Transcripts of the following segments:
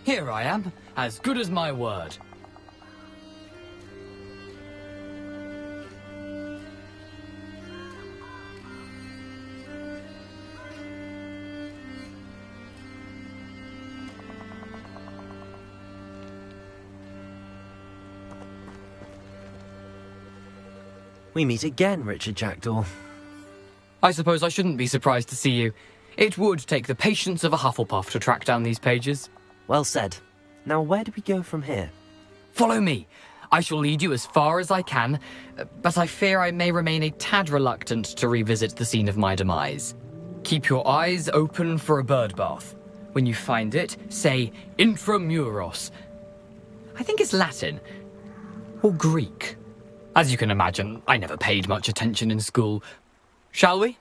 Here I am, as good as my word. We meet again, Richard Jackdaw. I suppose I shouldn't be surprised to see you. It would take the patience of a Hufflepuff to track down these pages. Well said. Now where do we go from here? Follow me. I shall lead you as far as I can, but I fear I may remain a tad reluctant to revisit the scene of my demise. Keep your eyes open for a bird bath. When you find it, say Intramuros. I think it's Latin. Or Greek. As you can imagine, I never paid much attention in school. Shall we?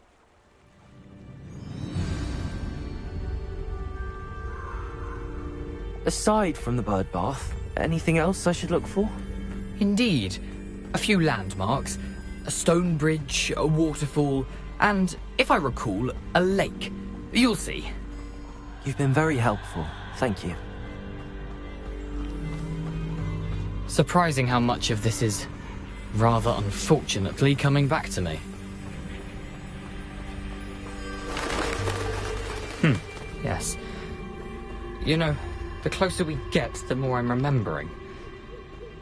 Aside from the bird bath, anything else I should look for? Indeed. A few landmarks, a stone bridge, a waterfall, and, if I recall, a lake. You'll see. You've been very helpful. Thank you. Surprising how much of this is, rather unfortunately, coming back to me. Yes. You know, the closer we get, the more I'm remembering.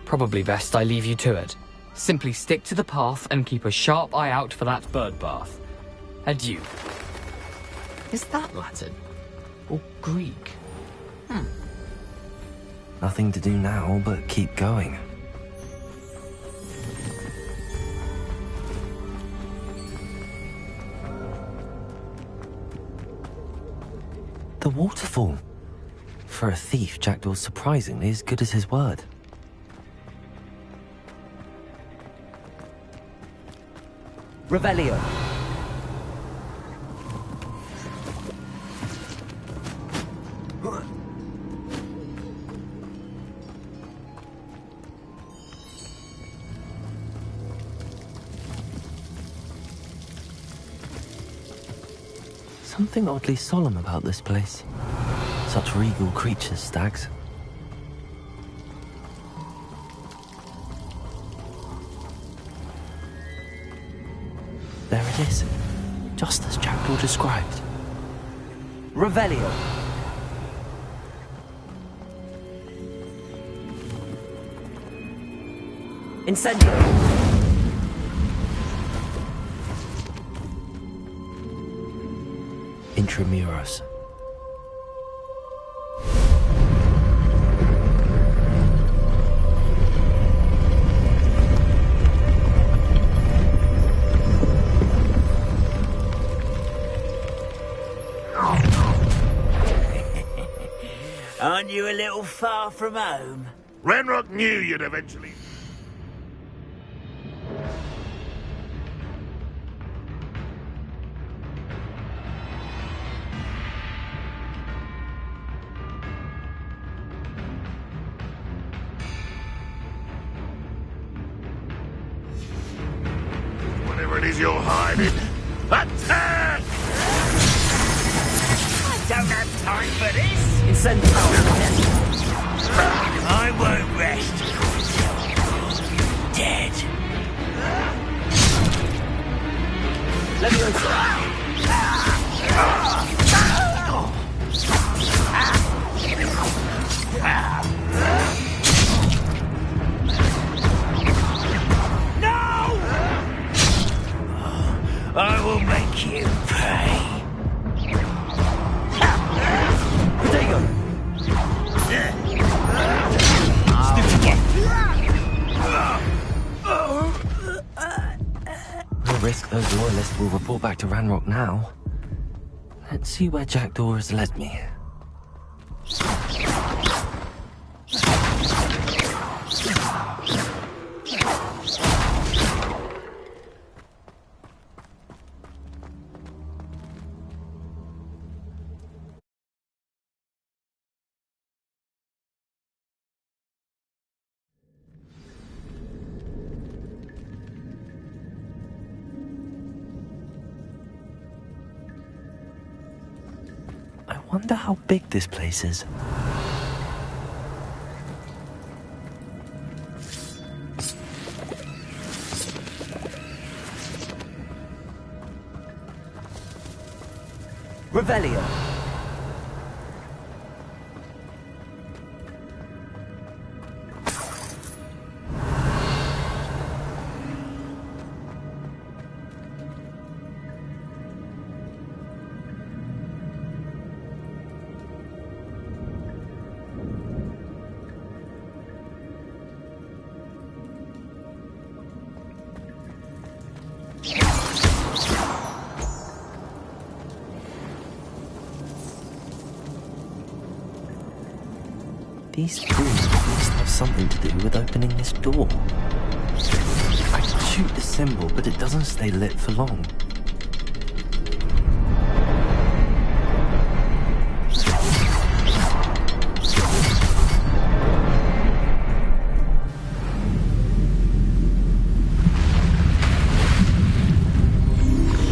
Probably best I leave you to it. Simply stick to the path and keep a sharp eye out for that bird bath. Adieu. Is that Latin? Or Greek? Nothing to do now but keep going. The waterfall. For a thief, Jackdaw's surprisingly as good as his word. Revelio. Something oddly solemn about this place. Such regal creatures, stags. There it is, just as Jackdaw described. Revelio. Incendio. Intramuros. Aren't you a little far from home? Ranrock knew you'd eventually... Whatever it is you're hiding, attack! I don't have time for this! Incendio. I won't rest. Dead. No! I will make you pay. No risk those loyalists will report back to Ranrock now. Let's see where Jackdaw has led me. I wonder how big this place is. Revelio. These tools must have something to do with opening this door. I can shoot the symbol, but it doesn't stay lit for long.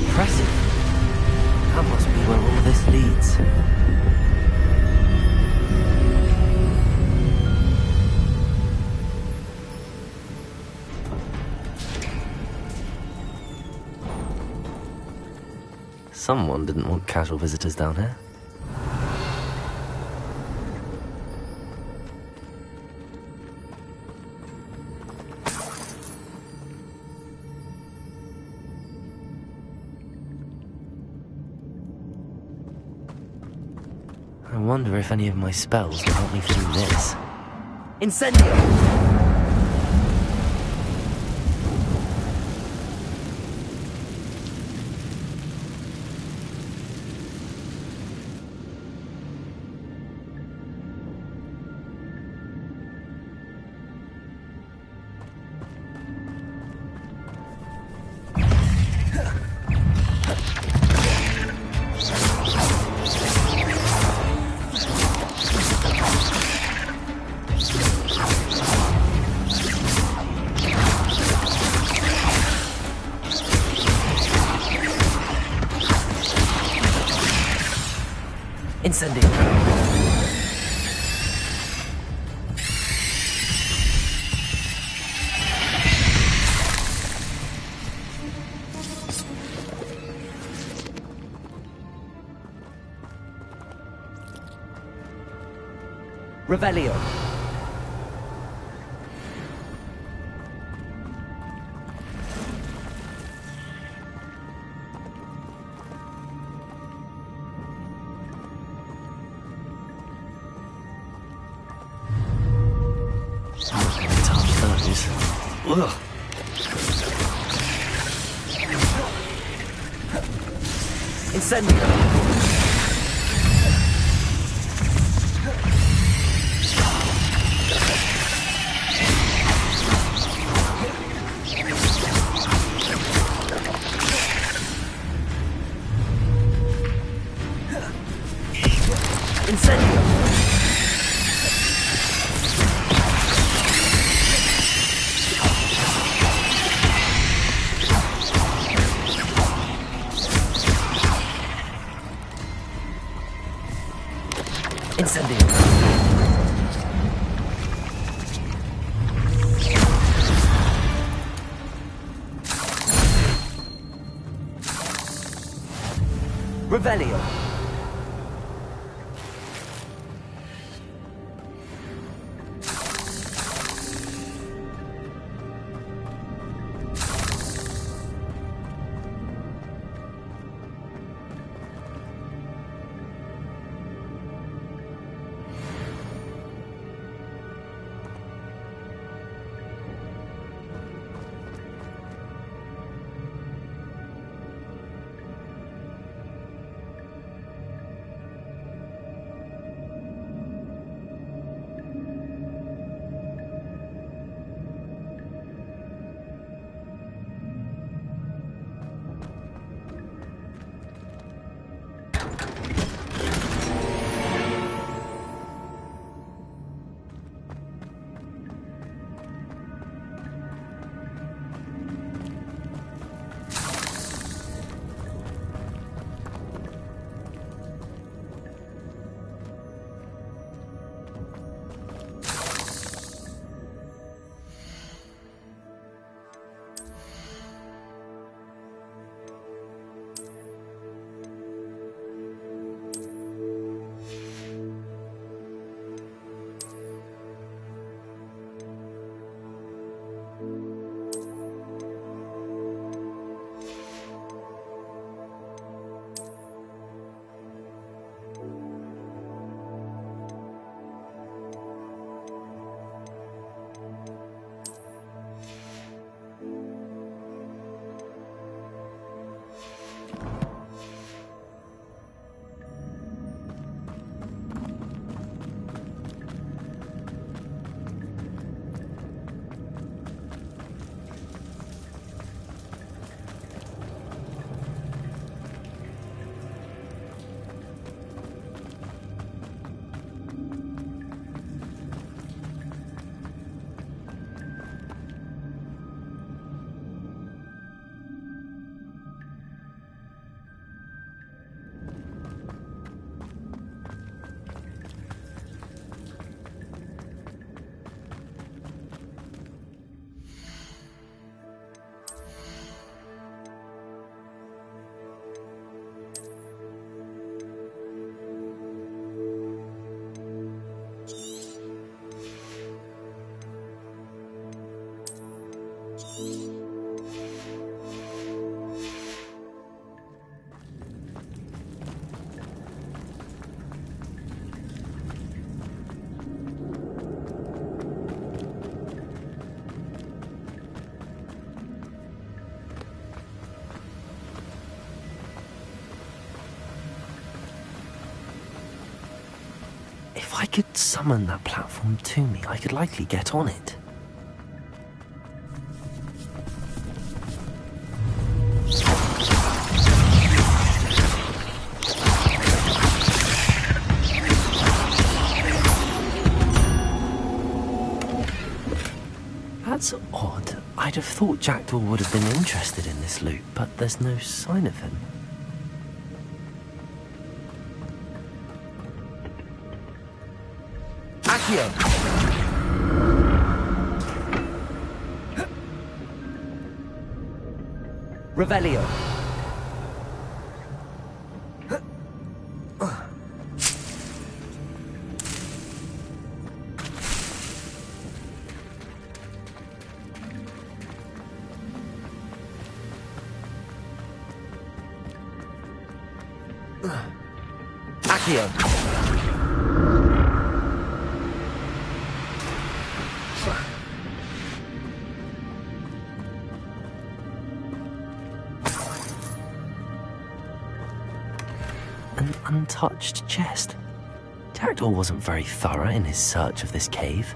Impressive. That must be where all this leads. Someone didn't want casual visitors down here. I wonder if any of my spells will help me through this. Incendio! Incendio. Revelio. Ugh. Incendio. Incendio. Incendio. Revelio. If I could summon that platform to me, I could likely get on it. That's odd. I'd have thought Jackdaw would have been interested in this loot, but there's no sign of him. Accio! Revelio. Accio. An untouched chest. Jackdaw wasn't very thorough in his search of this cave.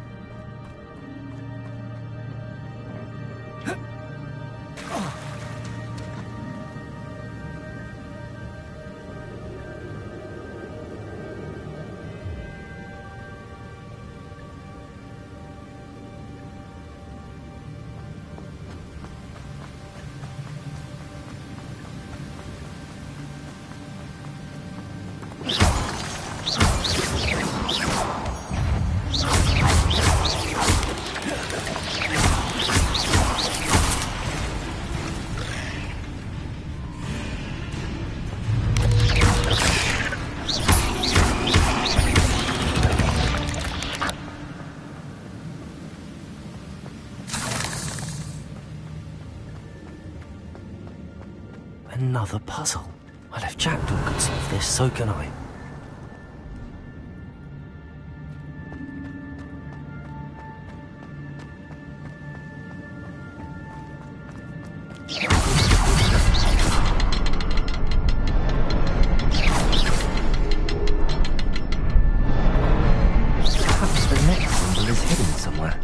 Another puzzle. Well, if Jackdaw could solve this, so can I. Perhaps the next symbol is hidden somewhere.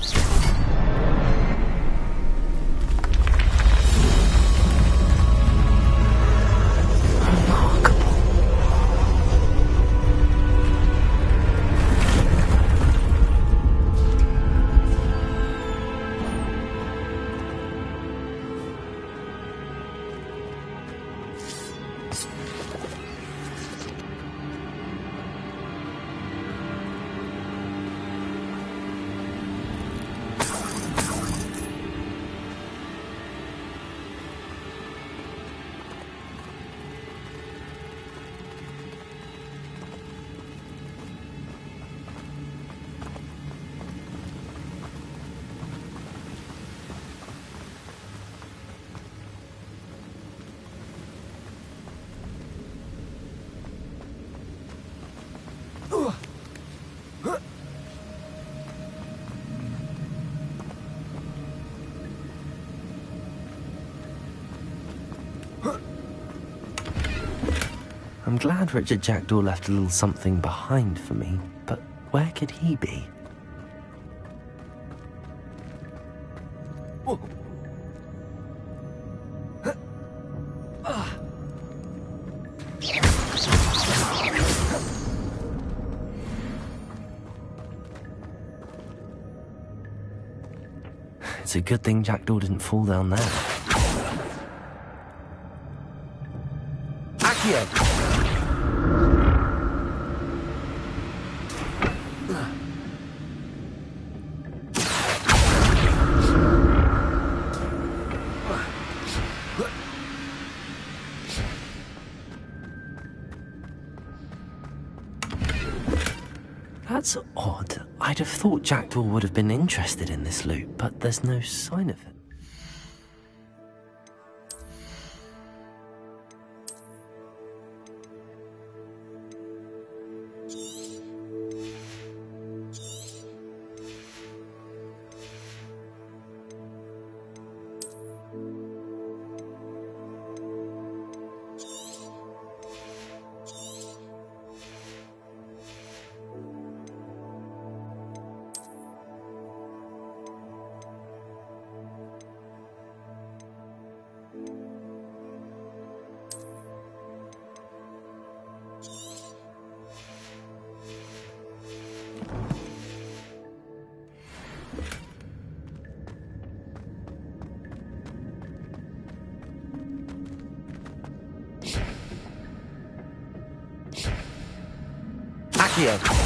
I'm glad Richard Jackdaw left a little something behind for me, but where could he be? It's a good thing Jackdaw didn't fall down there. Accio! That's odd. I'd have thought Jackdaw would have been interested in this loot, but there's no sign of it. Accio.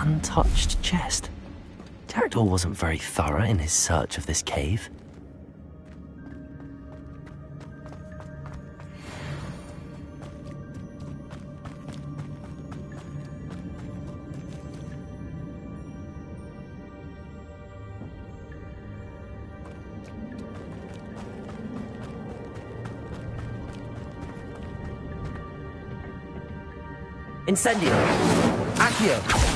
Untouched chest. Jackdaw wasn't very thorough in his search of this cave. Incendio. Accio.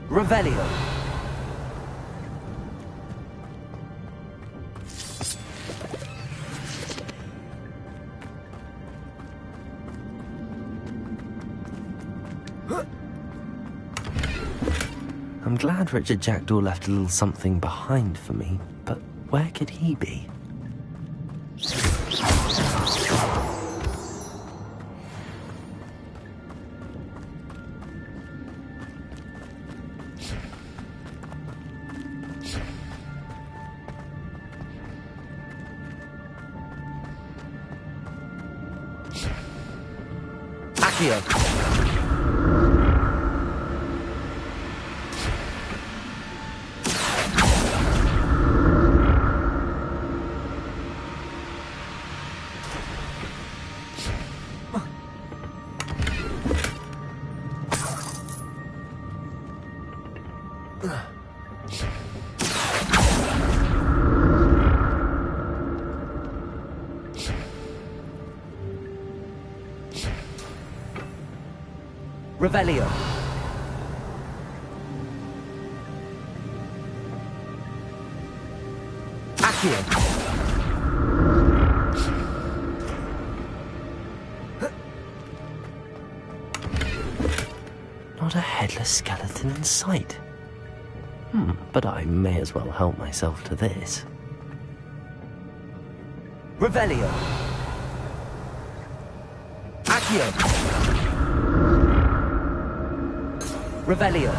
Revelio. I'm glad Richard Jackdaw left a little something behind for me, but where could he be? Accio. Revelio. Accio. Not a headless skeleton in sight. But I may as well help myself to this. Revelio. Accio. Revelio.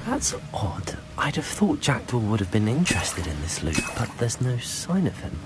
That's odd. I'd have thought Jackdaw would have been interested in this loot, but there's no sign of him.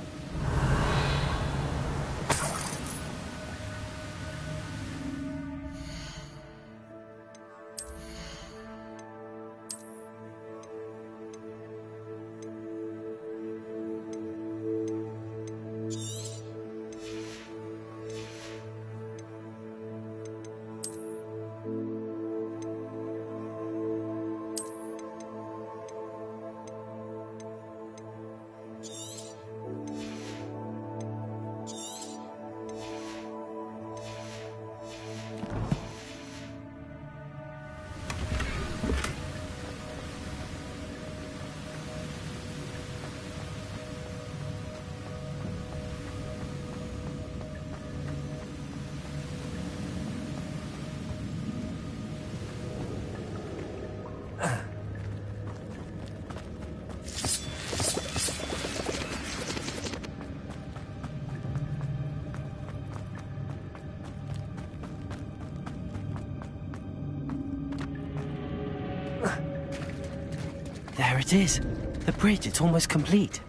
There it is. The bridge, it's almost complete.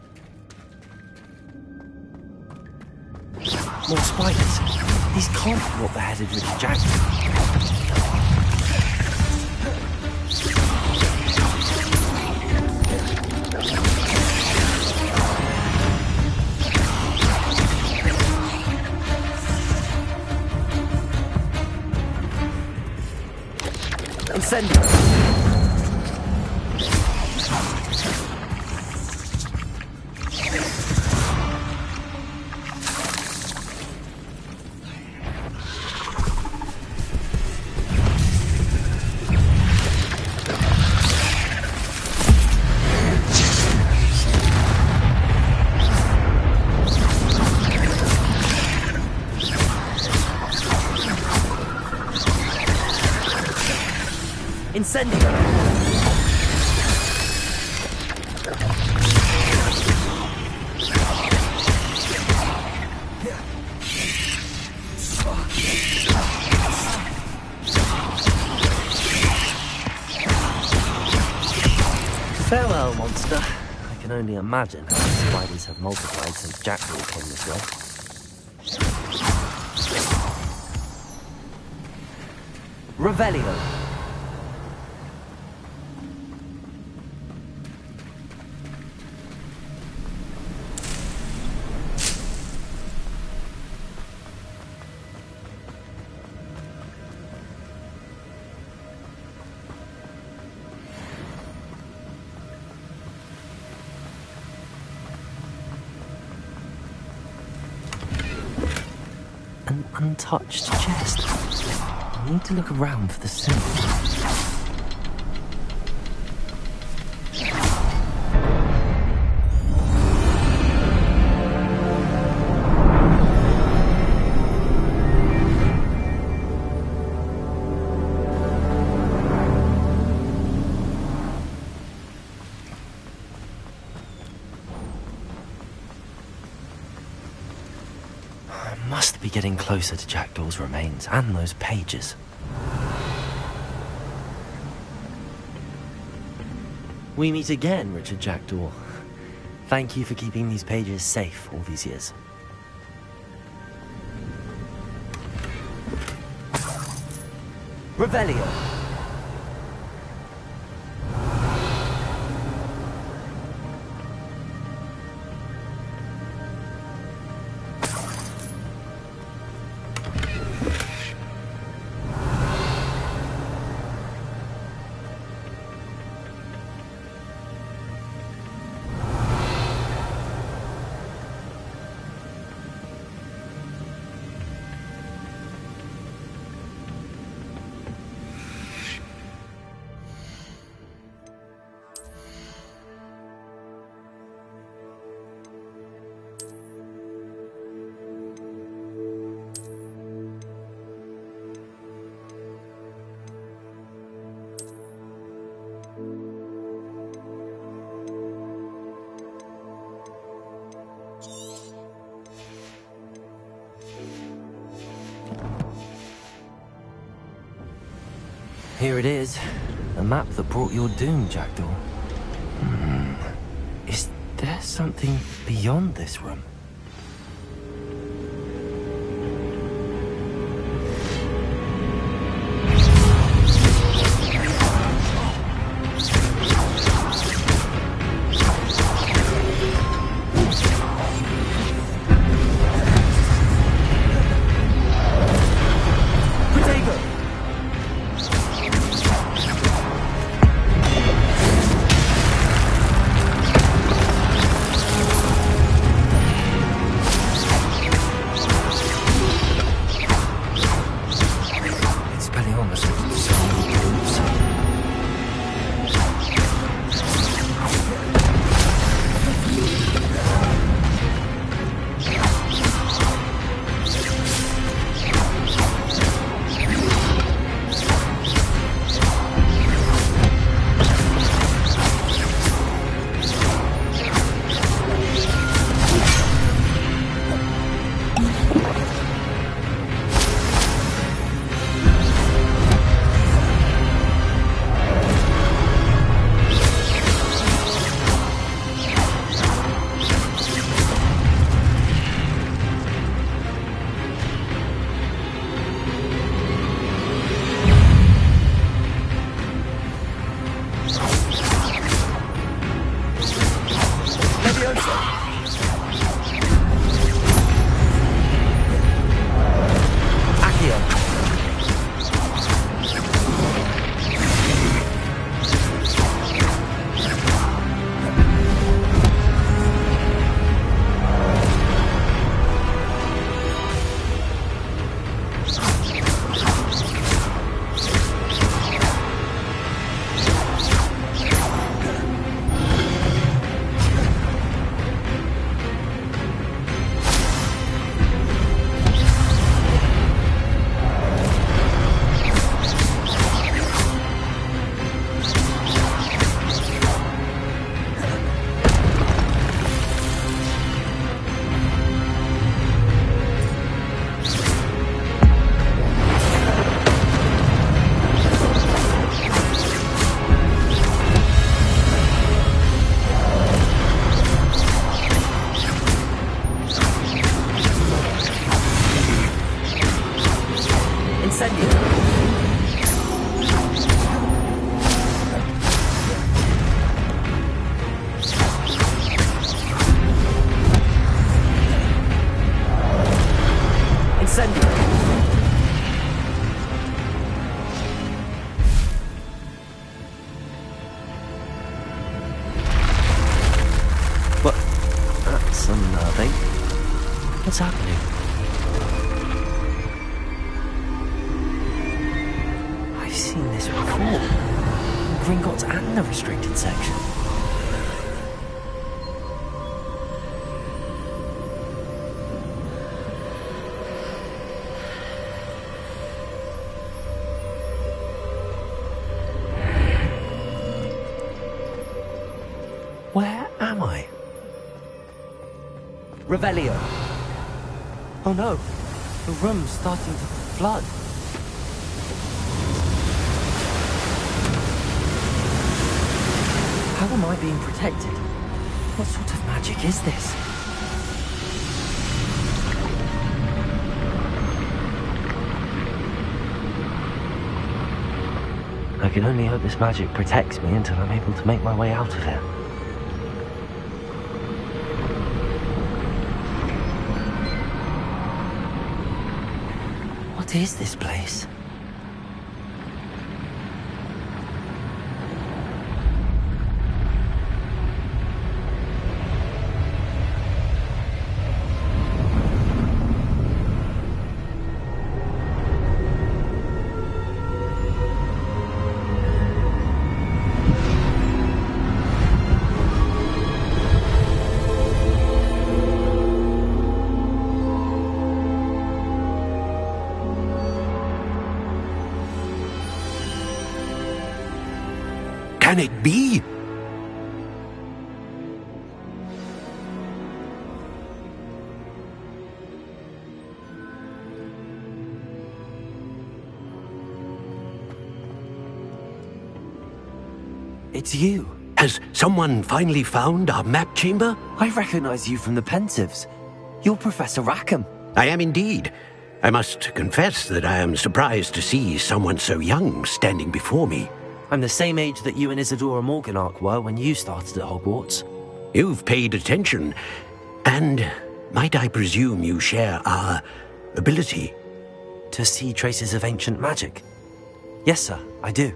More spiders. These can't be what beheaded Richard Jackson. Incendio. Incendio. Farewell, monster. I can only imagine how the spiders have multiplied since Jackdaw came this way. Revelio. An untouched chest. I need to look around for the symbol. Must be getting closer to Jackdaw's remains and those pages. We meet again, Richard Jackdaw. Thank you for keeping these pages safe all these years. Revelio. Here it is. The map that brought your doom, Jackdaw. Is there something beyond this room? What's happening? I've seen this before. Gringotts and the restricted section. Where am I? Revelio. Oh no, the room's starting to flood. How am I being protected? What sort of magic is this? I can only hope this magic protects me until I'm able to make my way out of here. What is this place? Can it be? It's you. Has someone finally found our map chamber? I recognize you from the Pensives. You're Professor Rackham. I am indeed. I must confess that I am surprised to see someone so young standing before me. I'm the same age that you and Isadora Morganach were when you started at Hogwarts. You've paid attention, and might I presume you share our ability? To see traces of ancient magic? Yes, sir, I do.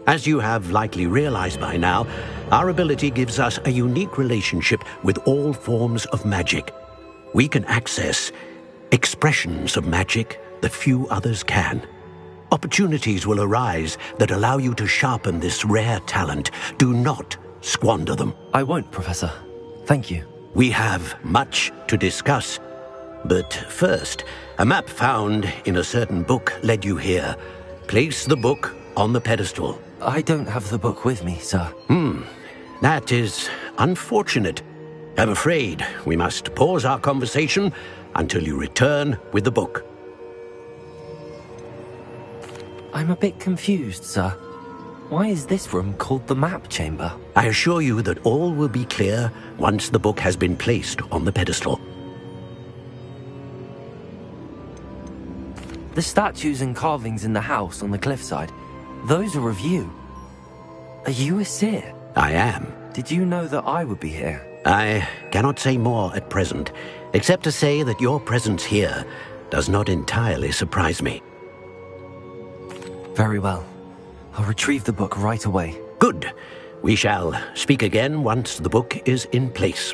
As you have likely realized by now, our ability gives us a unique relationship with all forms of magic. We can access expressions of magic that few others can. Opportunities will arise that allow you to sharpen this rare talent. Do not squander them. I won't, Professor. Thank you. We have much to discuss. But first, a map found in a certain book led you here. Place the book on the pedestal. I don't have the book with me, sir. That is unfortunate. I'm afraid we must pause our conversation until you return with the book. I'm a bit confused, sir. Why is this room called the map chamber? I assure you that all will be clear once the book has been placed on the pedestal. The statues and carvings in the house on the cliffside, those are of you. Are you a seer? I am. Did you know that I would be here? I cannot say more at present, except to say that your presence here does not entirely surprise me. Very well. I'll retrieve the book right away. Good. We shall speak again once the book is in place.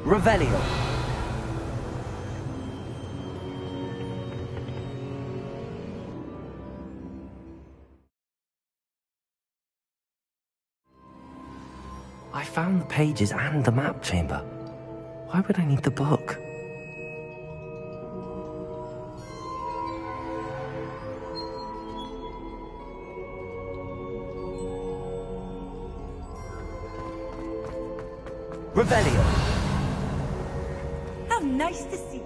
Revelio. I found the pages and the map chamber. Why would I need the book? Revelio. How nice to see you.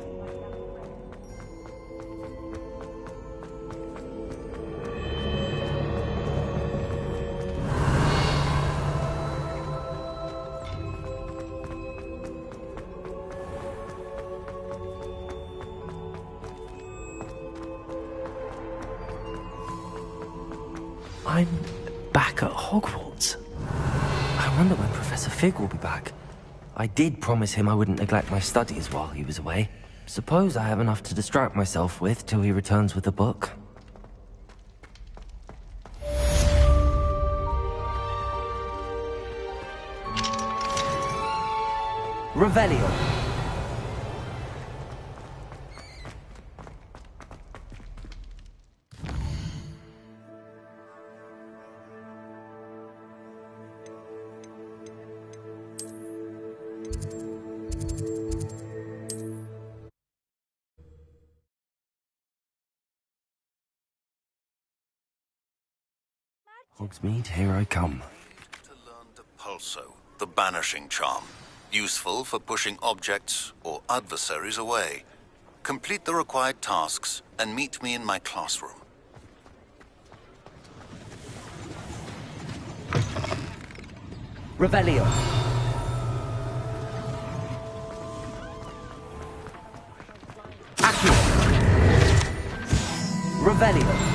I'm back at Hogwarts. I wonder when Professor Fig will be back. I did promise him I wouldn't neglect my studies while he was away. Suppose I have enough to distract myself with till he returns with the book. Revelio. Hogsmeade, here I come. To learn Depulso, the banishing charm. Useful for pushing objects or adversaries away. Complete the required tasks and meet me in my classroom. Revelio. Accio. Revelio.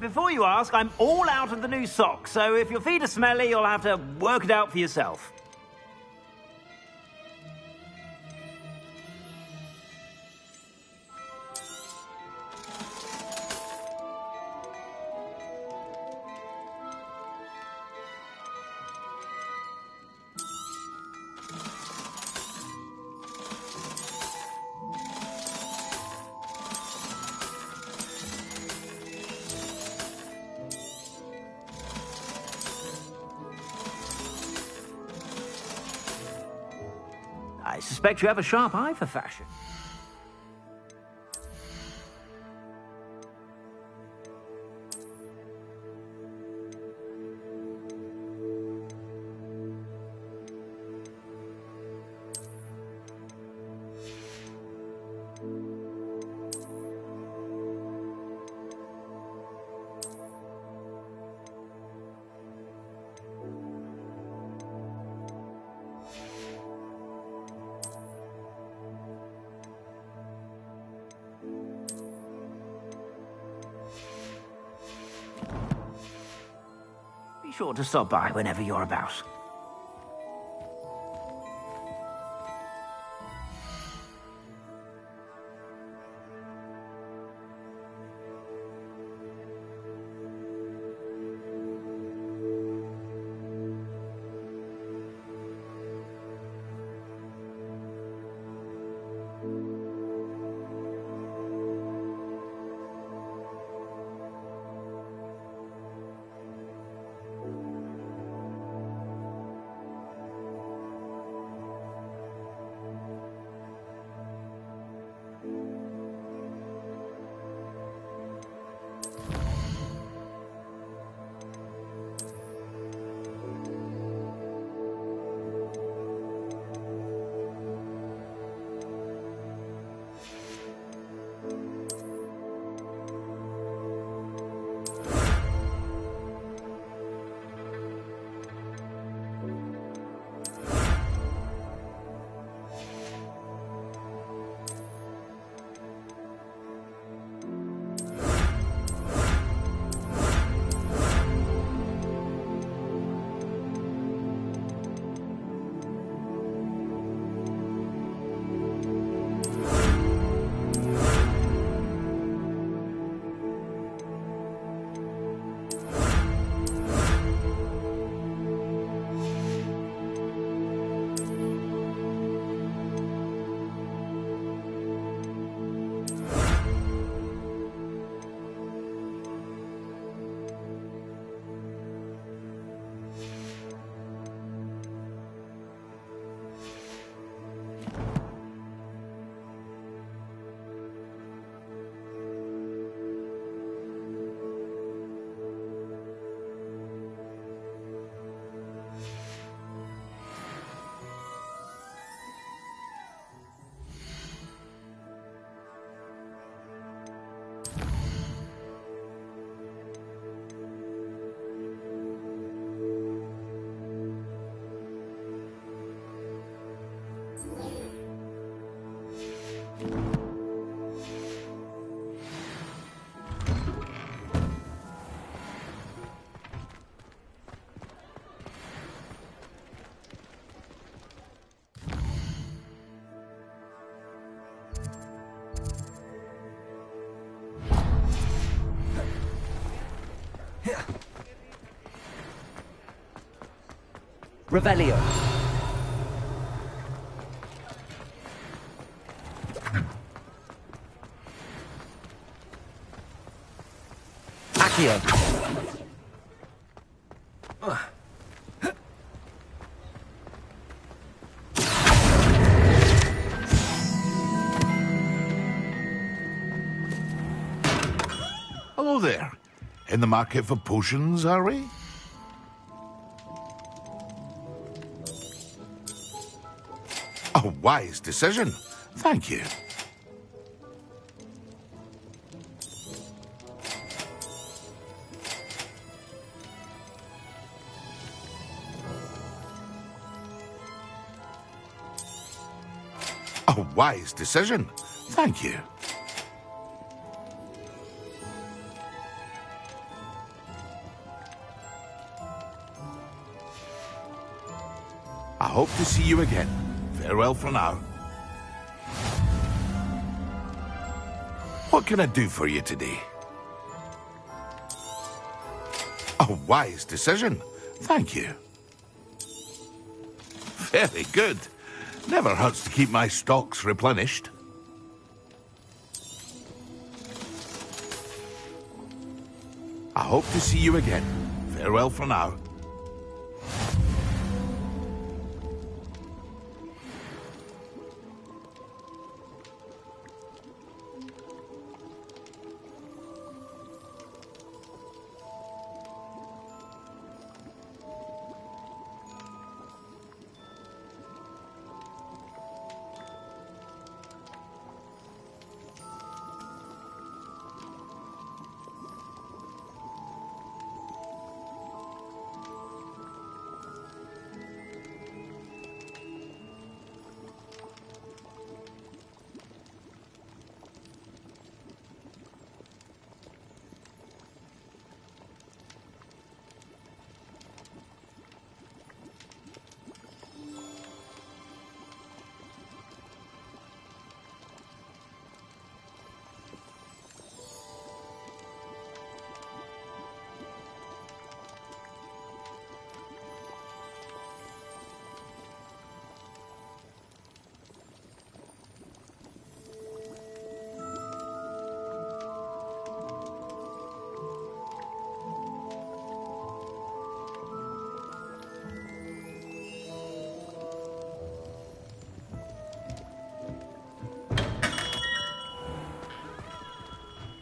Before you ask, I'm all out of the new socks, so if your feet are smelly, you'll have to work it out for yourself. I suspect you have a sharp eye for fashion. Be sure to stop by whenever you're about. Revelio. Accio. Hello there. In the market for potions, are we? A wise decision. Thank you. A wise decision. Thank you. I hope to see you again. Farewell for now. What can I do for you today? A wise decision. Thank you. Very good. Never hurts to keep my stocks replenished. I hope to see you again. Farewell for now.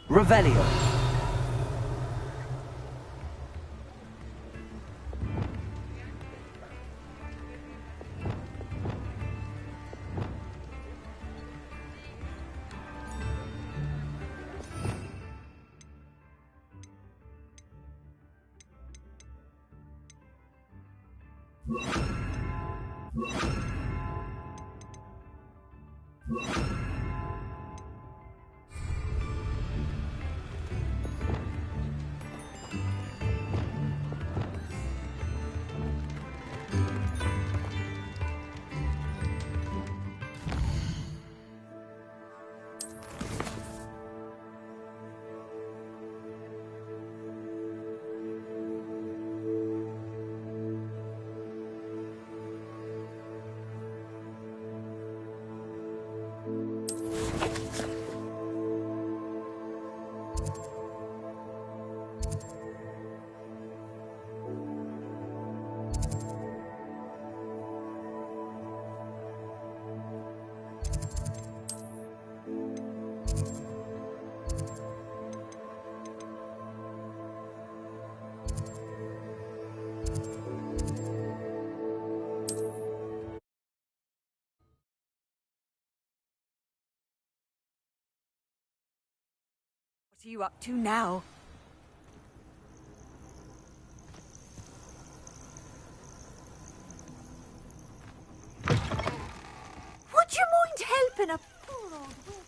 Revelio. What are you up to now? Would you mind helping a poor old woman?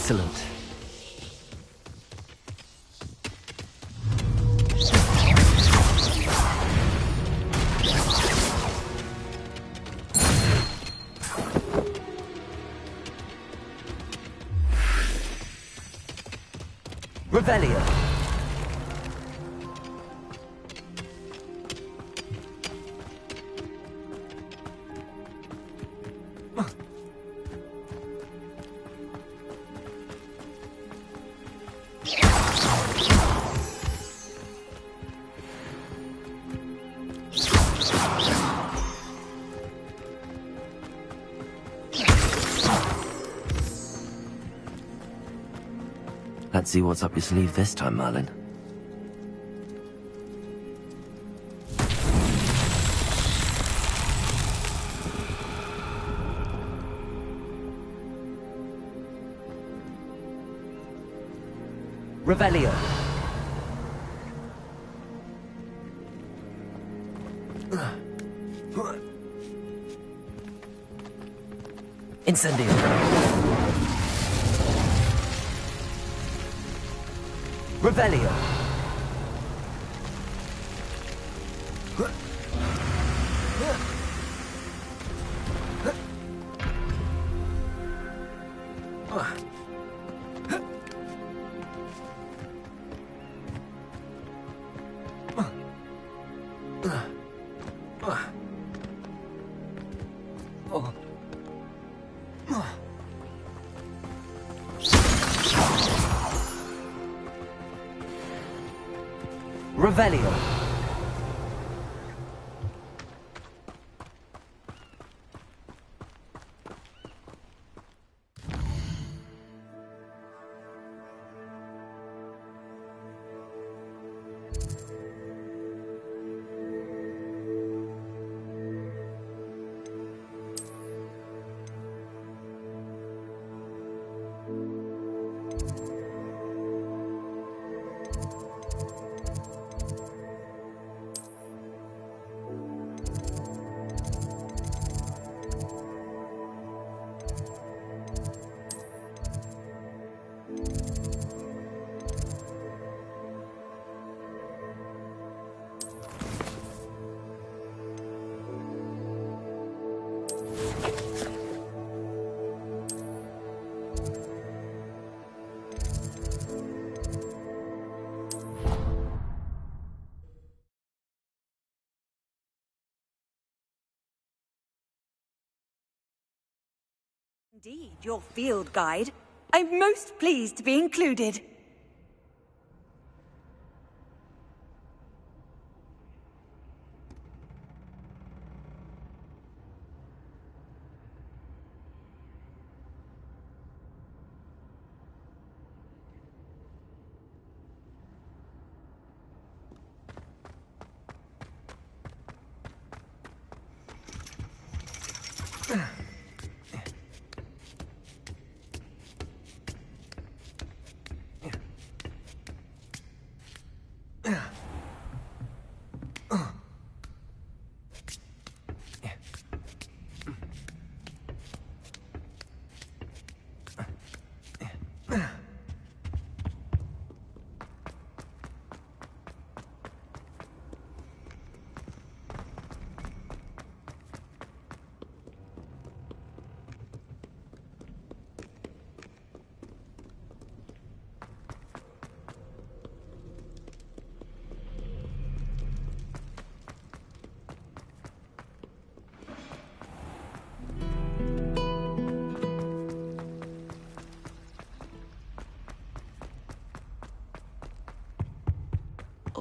Excellent. Revelio. Let's see what's up your sleeve this time, Merlin. Revelio. Incendio. Revelio. Revelio. Indeed, your field guide. I'm most pleased to be included.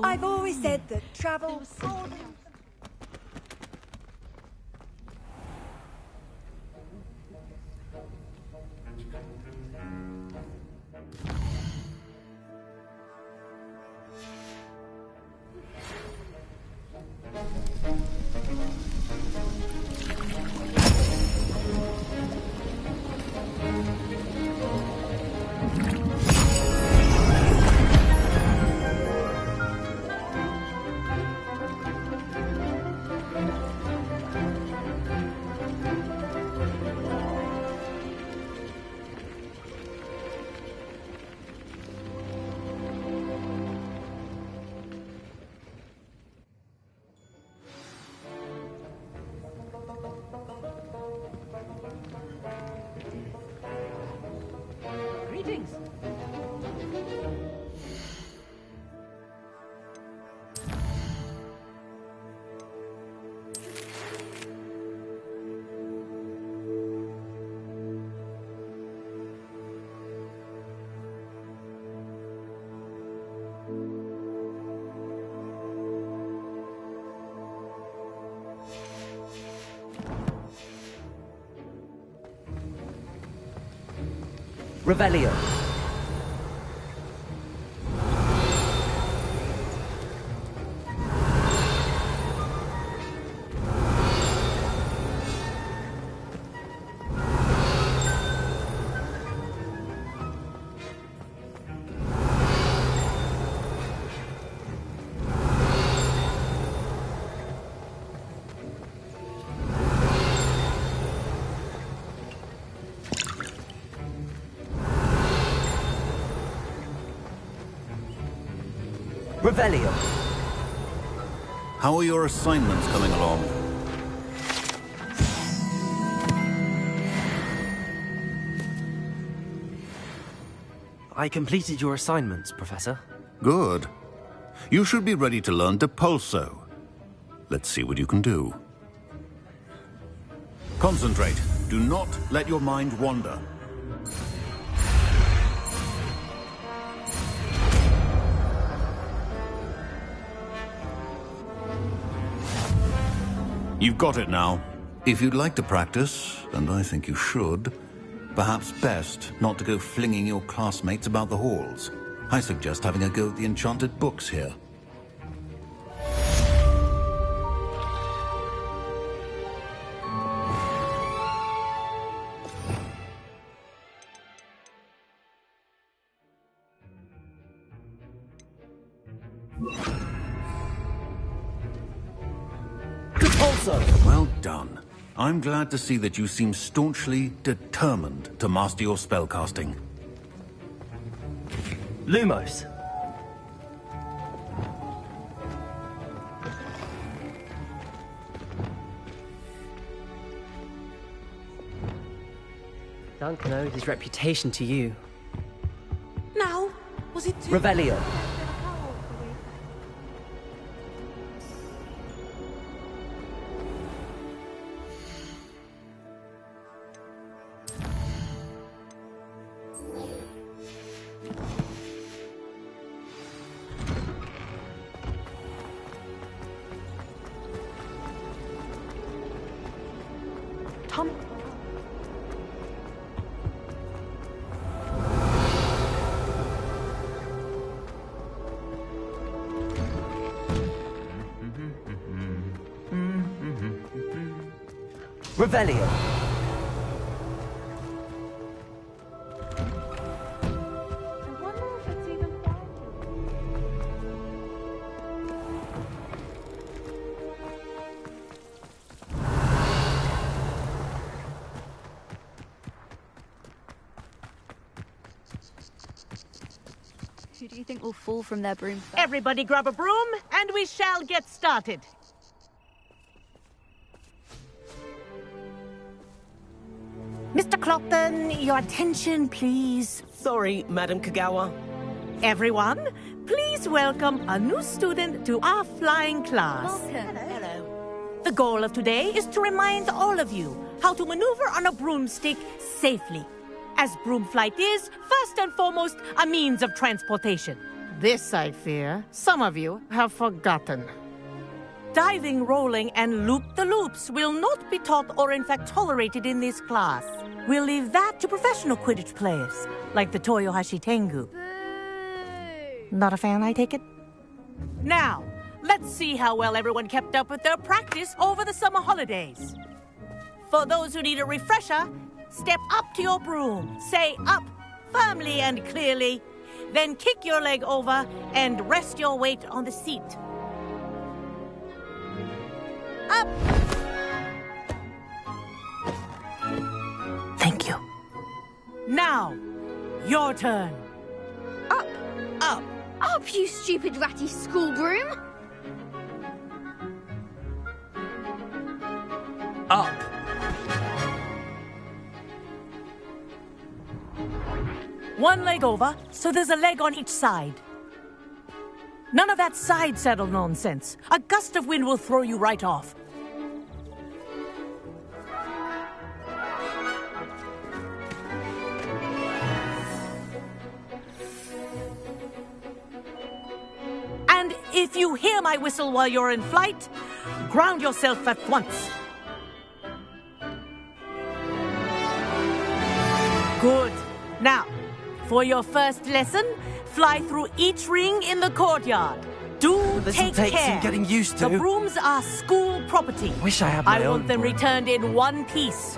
I've always said that travel... Revelio. Revelio. How are your assignments coming along? I completed your assignments, Professor. Good. You should be ready to learn Depulso. Let's see what you can do. Concentrate. Do not let your mind wander. You've got it now. If you'd like to practice, and I think you should, perhaps best not to go flinging your classmates about the halls. I suggest having a go at the enchanted books here. Well done. I'm glad to see that you seem staunchly determined to master your spellcasting. Lumos. Duncan owed his reputation to you. Now, was it too... Revelio. Tom? Revelio. Who do you think will fall from their broom? Everybody grab a broom, and we shall get started. Mr. Clopton, your attention, please. Sorry, Madam Kagawa. Everyone, please welcome a new student to our flying class. Hello. The goal of today is to remind all of you how to maneuver on a broomstick safely, as broom flight is, first and foremost, a means of transportation. This, I fear, some of you have forgotten. Diving, rolling, and loop-the-loops will not be taught or in fact tolerated in this class. We'll leave that to professional Quidditch players, like the Toyohashi Tengu. Not a fan, I take it? Now, let's see how well everyone kept up with their practice over the summer holidays. For those who need a refresher, step up to your broom, say up firmly and clearly, then kick your leg over and rest your weight on the seat. Up! Thank you. Now, your turn. Up. Up. Up, you stupid ratty school broom. Up. One leg over, so there's a leg on each side. None of that side saddle nonsense. A gust of wind will throw you right off. And if you hear my whistle while you're in flight, ground yourself at once. Good. Now, for your first lesson, fly through each ring in the courtyard. Do This'll take take care. some getting used to. The brooms are school property. Wish I had my I own want them broom. returned in one piece.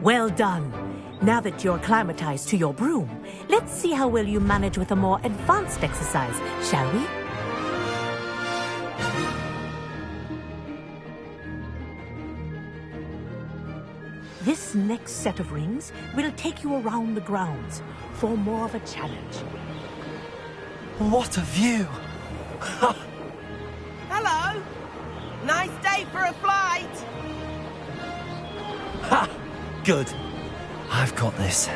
Well done. Now that you're acclimatized to your broom, let's see how well you manage with a more advanced exercise, shall we? This next set of rings will take you around the grounds for more of a challenge. What a view! Hello! Nice day for a flight! Ha! Good. I've got this.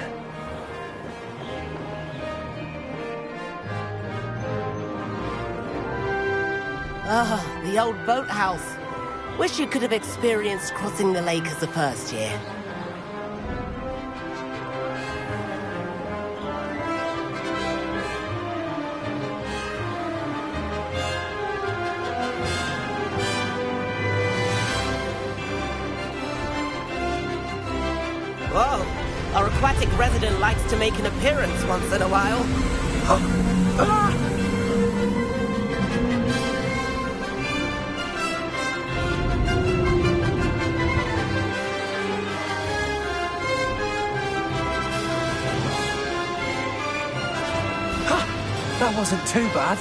Ah, the old boathouse. Wish you could have experienced crossing the lake as a first year. Whoa, our aquatic resident likes to make an appearance once in a while. That wasn't too bad.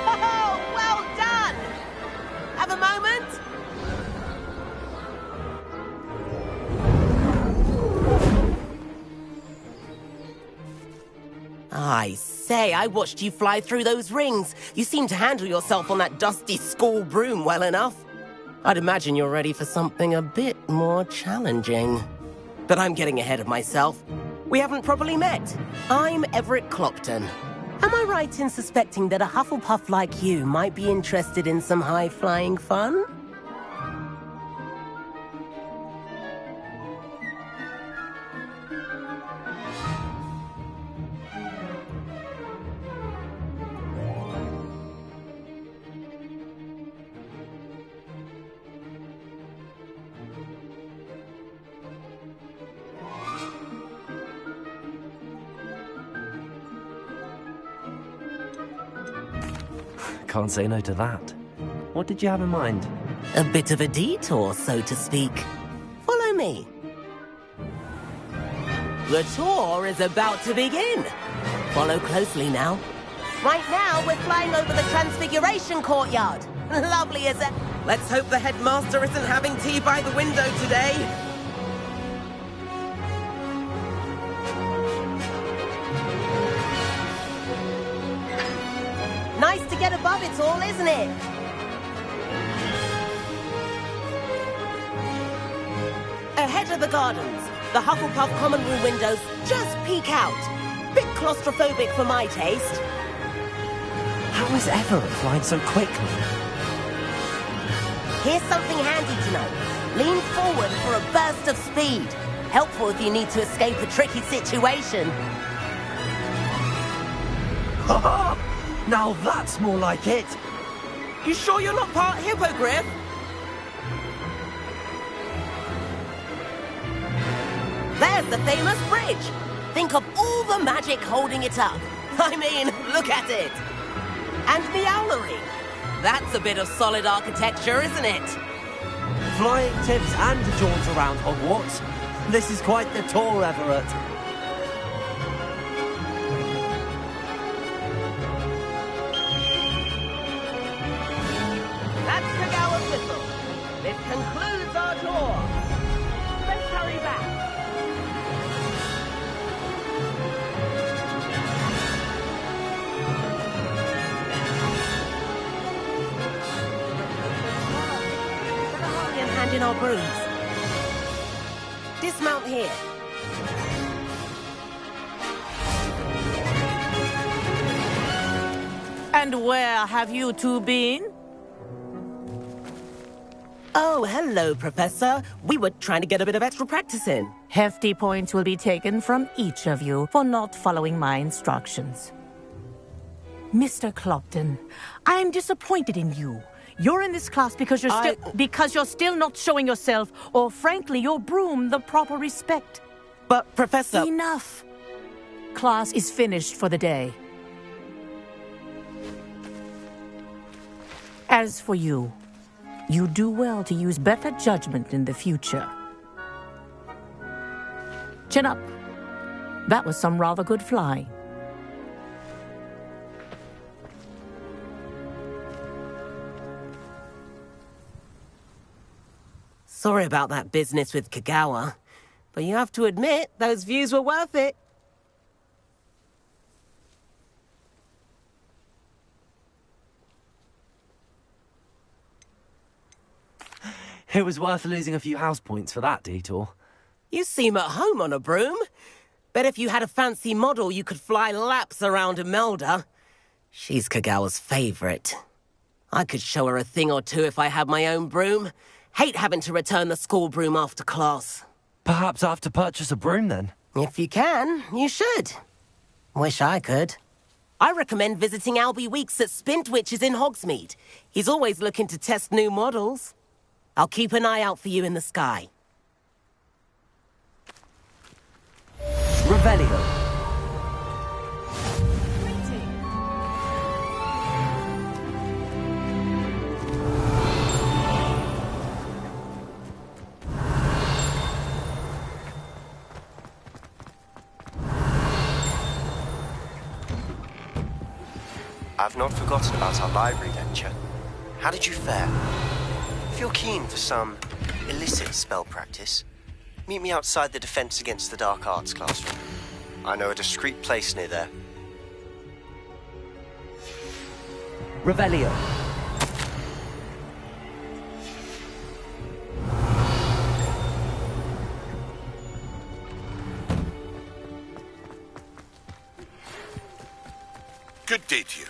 Oh, well done! Have a moment? I say, I watched you fly through those rings. You seem to handle yourself on that dusty school broom well enough. I'd imagine you're ready for something a bit more challenging. But I'm getting ahead of myself. We haven't properly met. I'm Everett Clopton. Am I right in suspecting that a Hufflepuff like you might be interested in some high-flying fun? Can't say no to that. What did you have in mind? A bit of a detour, so to speak. Follow me. The tour is about to begin. Follow closely now. Right now, we're flying over the Transfiguration Courtyard. Lovely as a... Let's hope the headmaster isn't having tea by the window today. Nice to get above it all, isn't it? Ahead of the gardens, the Hufflepuff common room windows just peek out. Bit claustrophobic for my taste. How is Everett flying so quickly? Here's something handy to know. Lean forward for a burst of speed. Helpful if you need to escape a tricky situation. Now that's more like it. You sure you're not part hippogriff? There's the famous bridge. Think of all the magic holding it up. I mean, look at it. And the owlery. That's a bit of solid architecture, isn't it? Flying tips and a jaunt around Hogwarts. This is quite the tour, Everett. That's Kagawa's whistle. This concludes our tour. Let's hurry back. And hand in our brooms. Dismount here. And where have you two been? Oh, hello, Professor. We were trying to get a bit of extra practice in. Hefty points will be taken from each of you for not following my instructions. Mr. Clopton, I am disappointed in you. You're in this class because you're still not showing yourself, or frankly, your broom the proper respect. But, Professor... Enough. Class is finished for the day. As for you, you do well to use better judgment in the future. Chin up. That was some rather good flying. Sorry about that business with Kagawa, but you have to admit, those views were worth it. It was worth losing a few house points for that detour. You seem at home on a broom. Bet if you had a fancy model, you could fly laps around Imelda. She's Kagawa's favorite. I could show her a thing or two if I had my own broom. Hate having to return the school broom after class. Perhaps I have to purchase a broom then? If you can, you should. Wish I could. I recommend visiting Albie Weeks at Spintwitches in Hogsmeade. He's always looking to test new models. I'll keep an eye out for you in the sky. Revelio. I've not forgotten about our library venture. How did you fare? If you're keen for some illicit spell practice, meet me outside the Defense Against the Dark Arts classroom. I know a discreet place near there. Revelio. Good day to you.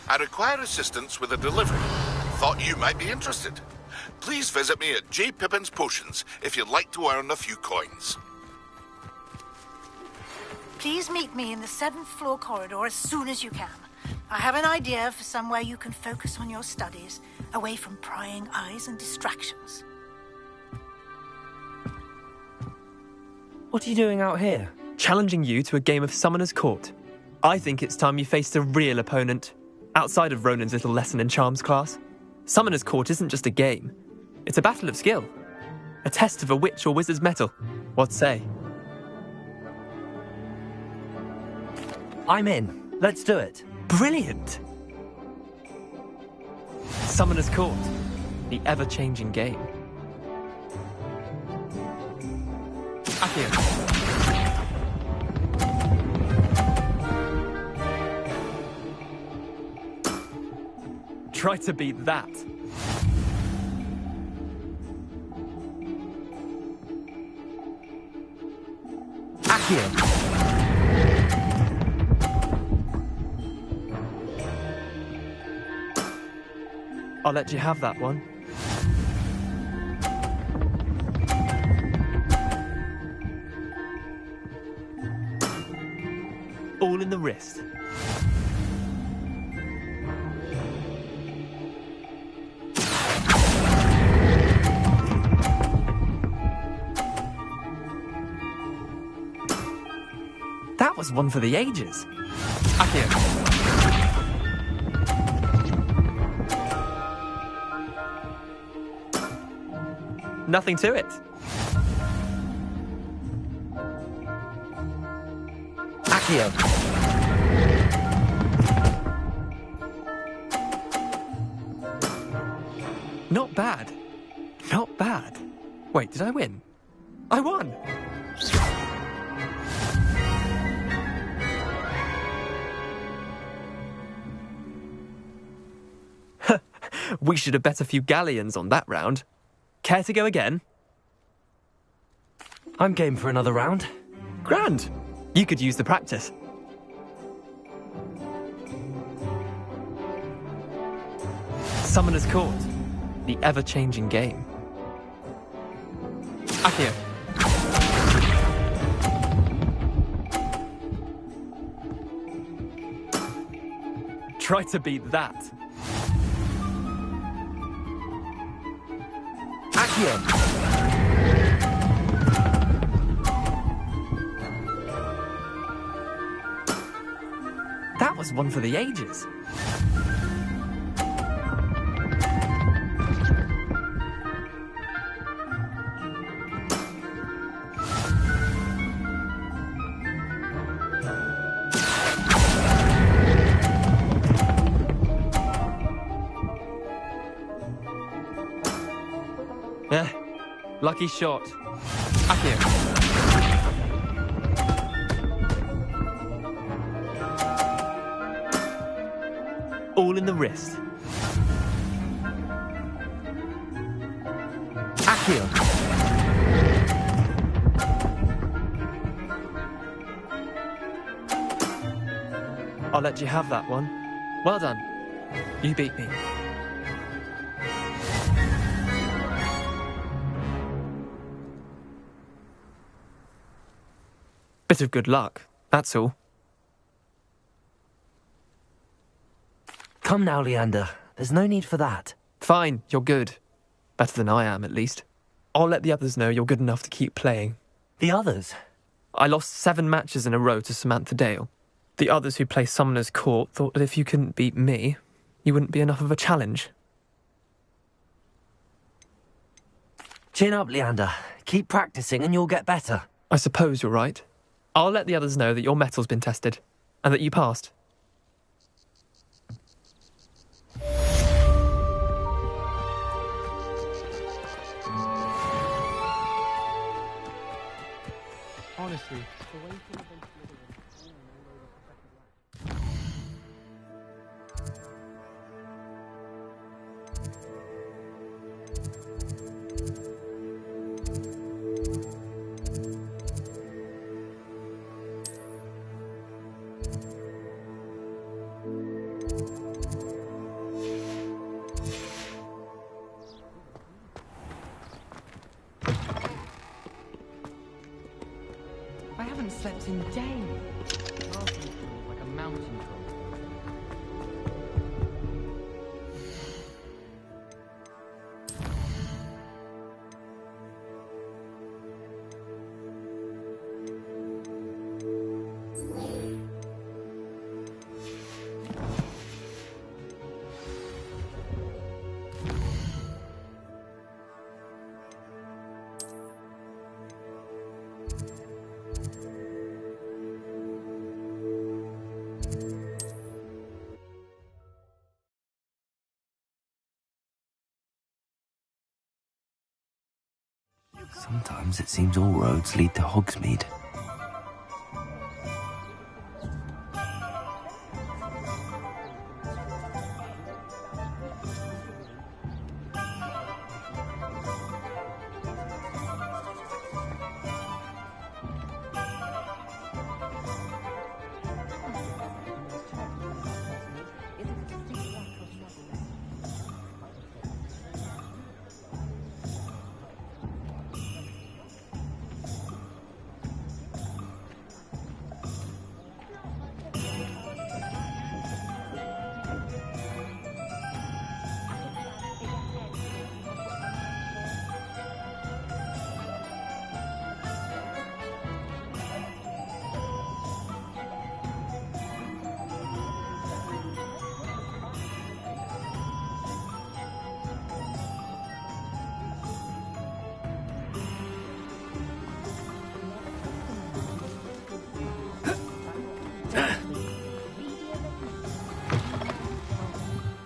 I require assistance with a delivery. Thought you might be interested. Please visit me at J. Pippin's Potions if you'd like to earn a few coins. Please meet me in the 7th floor corridor as soon as you can. I have an idea for somewhere you can focus on your studies, away from prying eyes and distractions. What are you doing out here? Challenging you to a game of Summoner's Court. I think it's time you faced a real opponent, outside of Ronan's little lesson in charms class. Summoner's Court isn't just a game. It's a battle of skill. A test of a witch or wizard's mettle. What say? I'm in. Let's do it. Brilliant! Summoner's Court. The ever-changing game. Accio. Try to beat that. Accio. I'll let you have that one. All in the wrist. That was one for the ages. Accio. Nothing to it. Accio. Not bad. Not bad. Wait, did I win? I won! We should have bet a few galleons on that round. Care to go again? I'm game for another round. Grand. You could use the practice. Summoner's Court. The ever-changing game. Accio. Try to beat that. Accio! That was one for the ages. Lucky shot. Accio. All in the wrist. Accio. I'll let you have that one. Well done. You beat me. Bit of good luck, that's all. Come now, Leander. There's no need for that. Fine, you're good. Better than I am, at least. I'll let the others know you're good enough to keep playing. The others? I lost 7 matches in a row to Samantha Dale. The others who play Summoner's Court thought that if you couldn't beat me, you wouldn't be enough of a challenge. Chin up, Leander. Keep practicing and you'll get better. I suppose you're right. I'll let the others know that your metal's been tested, and that you passed. Honestly, the way things have been I haven't slept in days. Bathroom feels like a mountain top. Sometimes it seems all roads lead to Hogsmeade.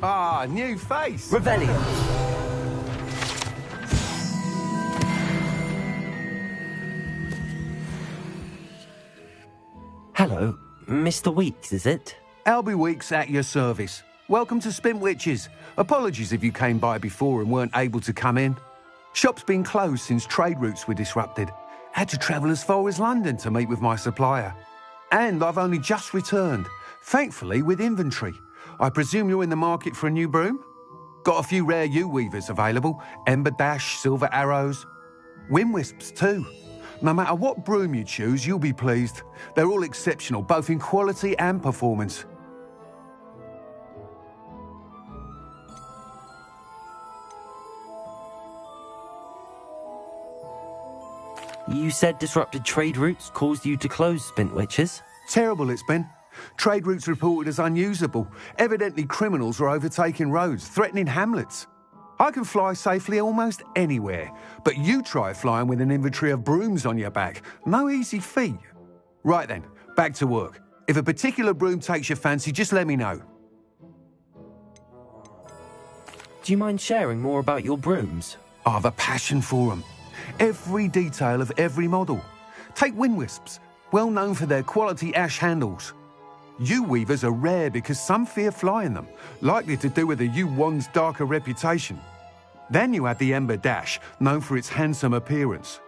Ah, new face. Revelio. Hello, Mr. Weeks, is it? Albie Weeks at your service. Welcome to Spintwitches. Apologies if you came by before and weren't able to come in. Shop's been closed since trade routes were disrupted. Had to travel as far as London to meet with my supplier. And I've only just returned, thankfully with inventory. I presume you're in the market for a new broom? Got a few rare yew-weavers available. Ember Dash, Silver Arrows. Wind-wisps too. No matter what broom you choose, you'll be pleased. They're all exceptional, both in quality and performance. You said disrupted trade routes caused you to close Spintwitches? Terrible it's been. Trade routes reported as unusable. Evidently criminals are overtaking roads, threatening hamlets. I can fly safely almost anywhere, but you try flying with an inventory of brooms on your back. No easy feat. Right then, back to work. If a particular broom takes your fancy, just let me know. Do you mind sharing more about your brooms? I have a passion for them. Every detail of every model. Take wind wisps, well known for their quality ash handles. U-weavers are rare because some fear flying them, likely to do with the U-One's darker reputation. Then you have the Ember Dash, known for its handsome appearance.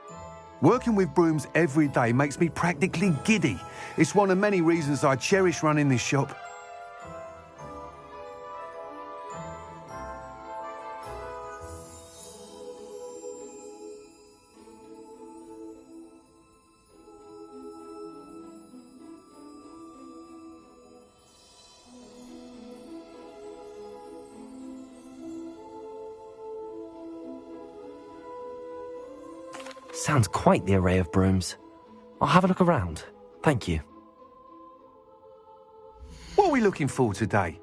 Working with brooms every day makes me practically giddy. It's one of many reasons I cherish running this shop. Sounds quite the array of brooms. I'll have a look around. Thank you. What are we looking for today?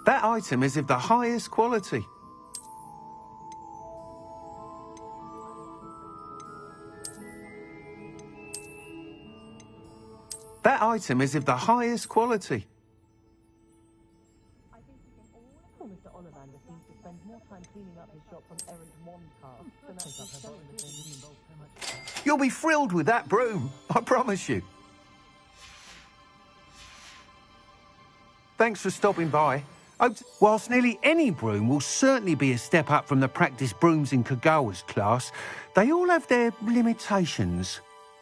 That item is of the highest quality. That item is of the highest quality. Mr. Ollivander seems to spend more time cleaning up his shop from errant wand casts than actually. You'll be thrilled with that broom, I promise you. Thanks for stopping by. Whilst nearly any broom will certainly be a step up from the practice brooms in Kagawa's class, they all have their limitations.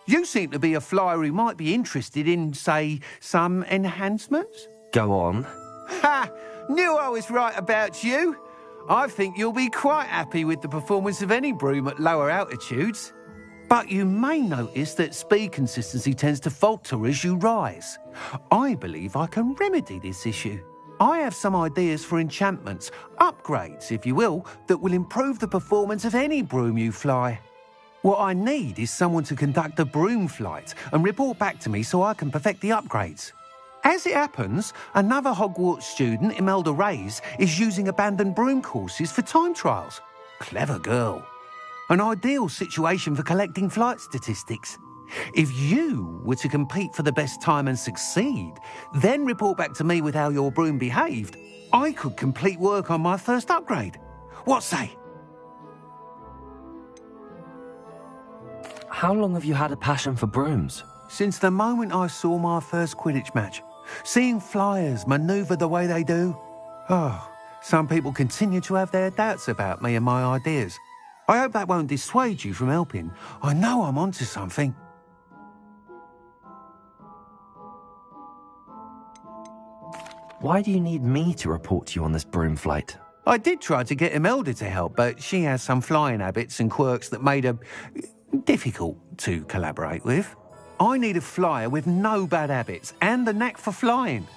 You seem to be a flyer who might be interested in, say, some enhancements? Go on. Ha! Knew I was right about you. I think you'll be quite happy with the performance of any broom at lower altitudes. But you may notice that speed consistency tends to falter as you rise. I believe I can remedy this issue. I have some ideas for enchantments, upgrades, if you will, that will improve the performance of any broom you fly. What I need is someone to conduct a broom flight and report back to me so I can perfect the upgrades. As it happens, another Hogwarts student, Imelda Reyes, is using abandoned broom courses for time trials. Clever girl. An ideal situation for collecting flight statistics. If you were to compete for the best time and succeed, then report back to me with how your broom behaved, I could complete work on my first upgrade. What say? How long have you had a passion for brooms? Since the moment I saw my first Quidditch match. Seeing flyers manoeuvre the way they do. Oh, some people continue to have their doubts about me and my ideas. I hope that won't dissuade you from helping. I know I'm onto something. Why do you need me to report to you on this broom flight? I did try to get Imelda to help, but she has some flying habits and quirks that made her difficult to collaborate with. I need a flyer with no bad habits and the knack for flying.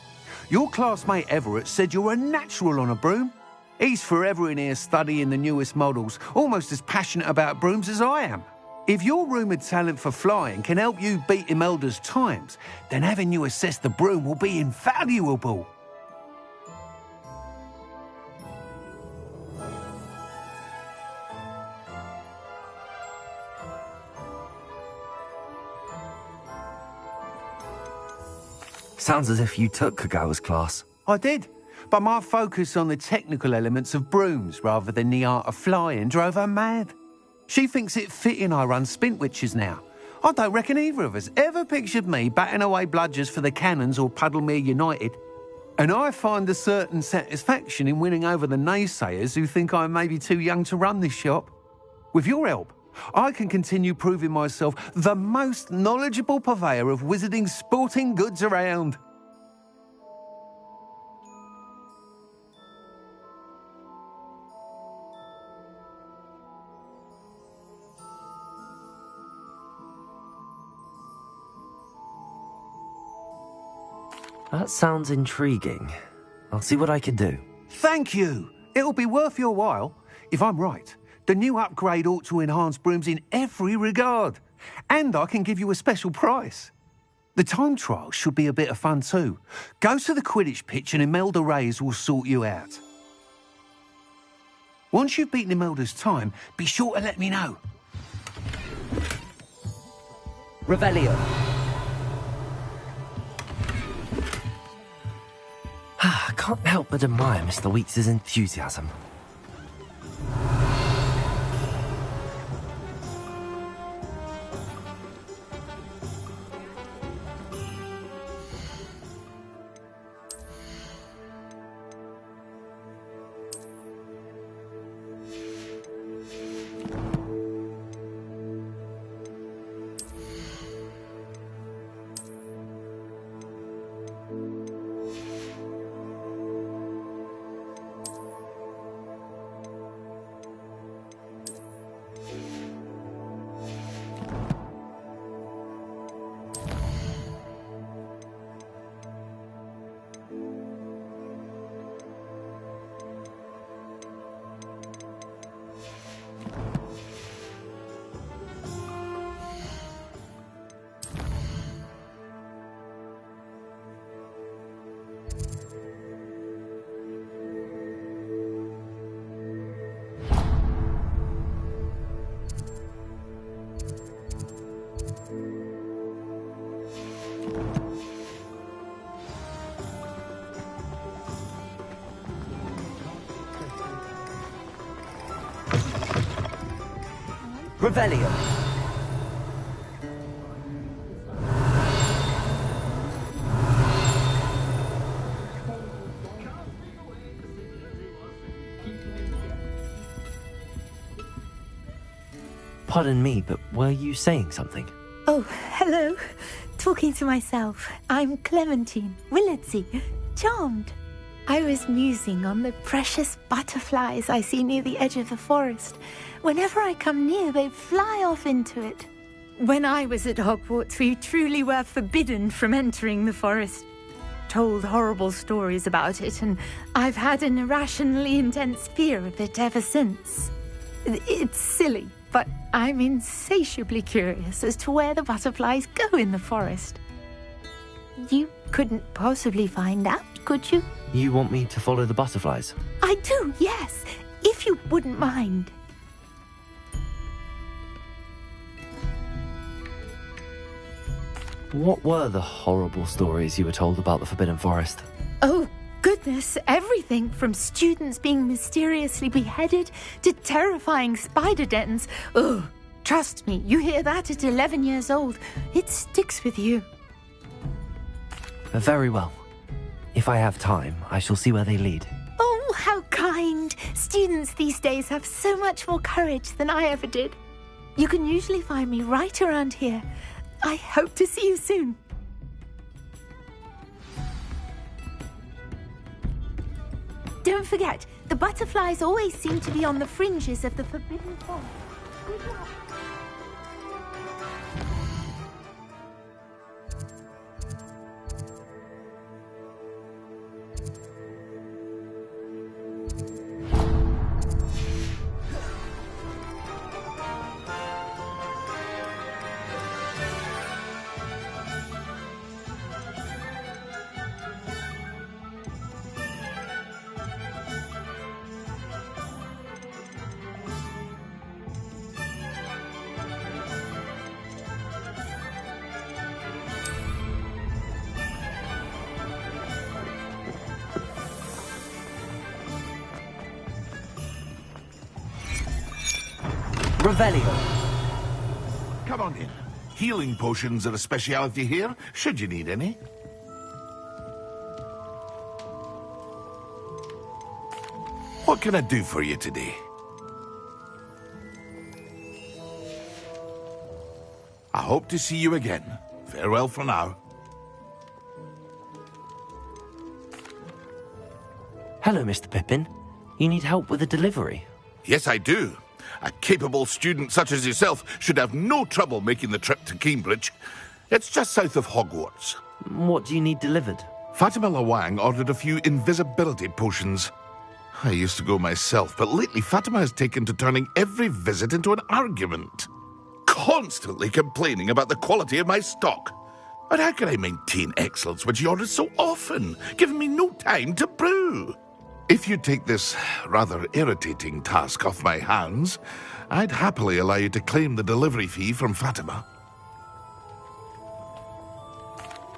Your classmate Everett said you're a natural on a broom. He's forever in here studying the newest models, almost as passionate about brooms as I am. If your rumoured talent for flying can help you beat Imelda's times, then having you assess the broom will be invaluable. Sounds as if you took Kagawa's class. I did, but my focus on the technical elements of brooms rather than the art of flying drove her mad. She thinks it fitting I run Spintwitches now. I don't reckon either of us ever pictured me batting away bludgers for the Cannons or Puddlemere United. And I find a certain satisfaction in winning over the naysayers who think I'm maybe too young to run this shop. With your help, I can continue proving myself the most knowledgeable purveyor of wizarding sporting goods around. That sounds intriguing. I'll see what I can do. Thank you. It'll be worth your while. If I'm right, the new upgrade ought to enhance brooms in every regard. And I can give you a special price. The time trial should be a bit of fun too. Go to the Quidditch pitch and Imelda Reyes will sort you out. Once you've beaten Imelda's time, be sure to let me know. Revelio. I can't help but admire Mr. Weeks' enthusiasm. Revelio. Pardon me, but were you saying something? Oh, hello. Talking to myself. I'm Clementine Willardsey. Charmed. I was musing on the precious butterflies I see near the edge of the forest. Whenever I come near, they fly off into it. When I was at Hogwarts, we truly were forbidden from entering the forest. Told horrible stories about it, and I've had an irrationally intense fear of it ever since. It's silly, but I'm insatiably curious as to where the butterflies go in the forest. You couldn't possibly find out, could you? You want me to follow the butterflies? I do, yes, if you wouldn't mind. What were the horrible stories you were told about the Forbidden Forest? Oh, goodness, everything from students being mysteriously beheaded to terrifying spider dens. Ugh, trust me, you hear that at 11 years old, it sticks with you. Very well. If I have time, I shall see where they lead. Oh, how kind. Students these days have so much more courage than I ever did. You can usually find me right around here. I hope to see you soon. Don't forget, the butterflies always seem to be on the fringes of the Forbidden Forest. Good luck. Revelio. Come on in. Healing potions are a speciality here, should you need any. What can I do for you today? I hope to see you again. Farewell for now. Hello, Mr. Pippin. You need help with a delivery? Yes, I do. A capable student such as yourself should have no trouble making the trip to Cambridge. It's just south of Hogwarts. What do you need delivered? Fatima Lawang ordered a few invisibility potions. I used to go myself, but lately Fatima has taken to turning every visit into an argument. Constantly complaining about the quality of my stock. But how can I maintain excellence when she orders so often, giving me no time to brew? If you take this rather irritating task off my hands, I'd happily allow you to claim the delivery fee from Fatima.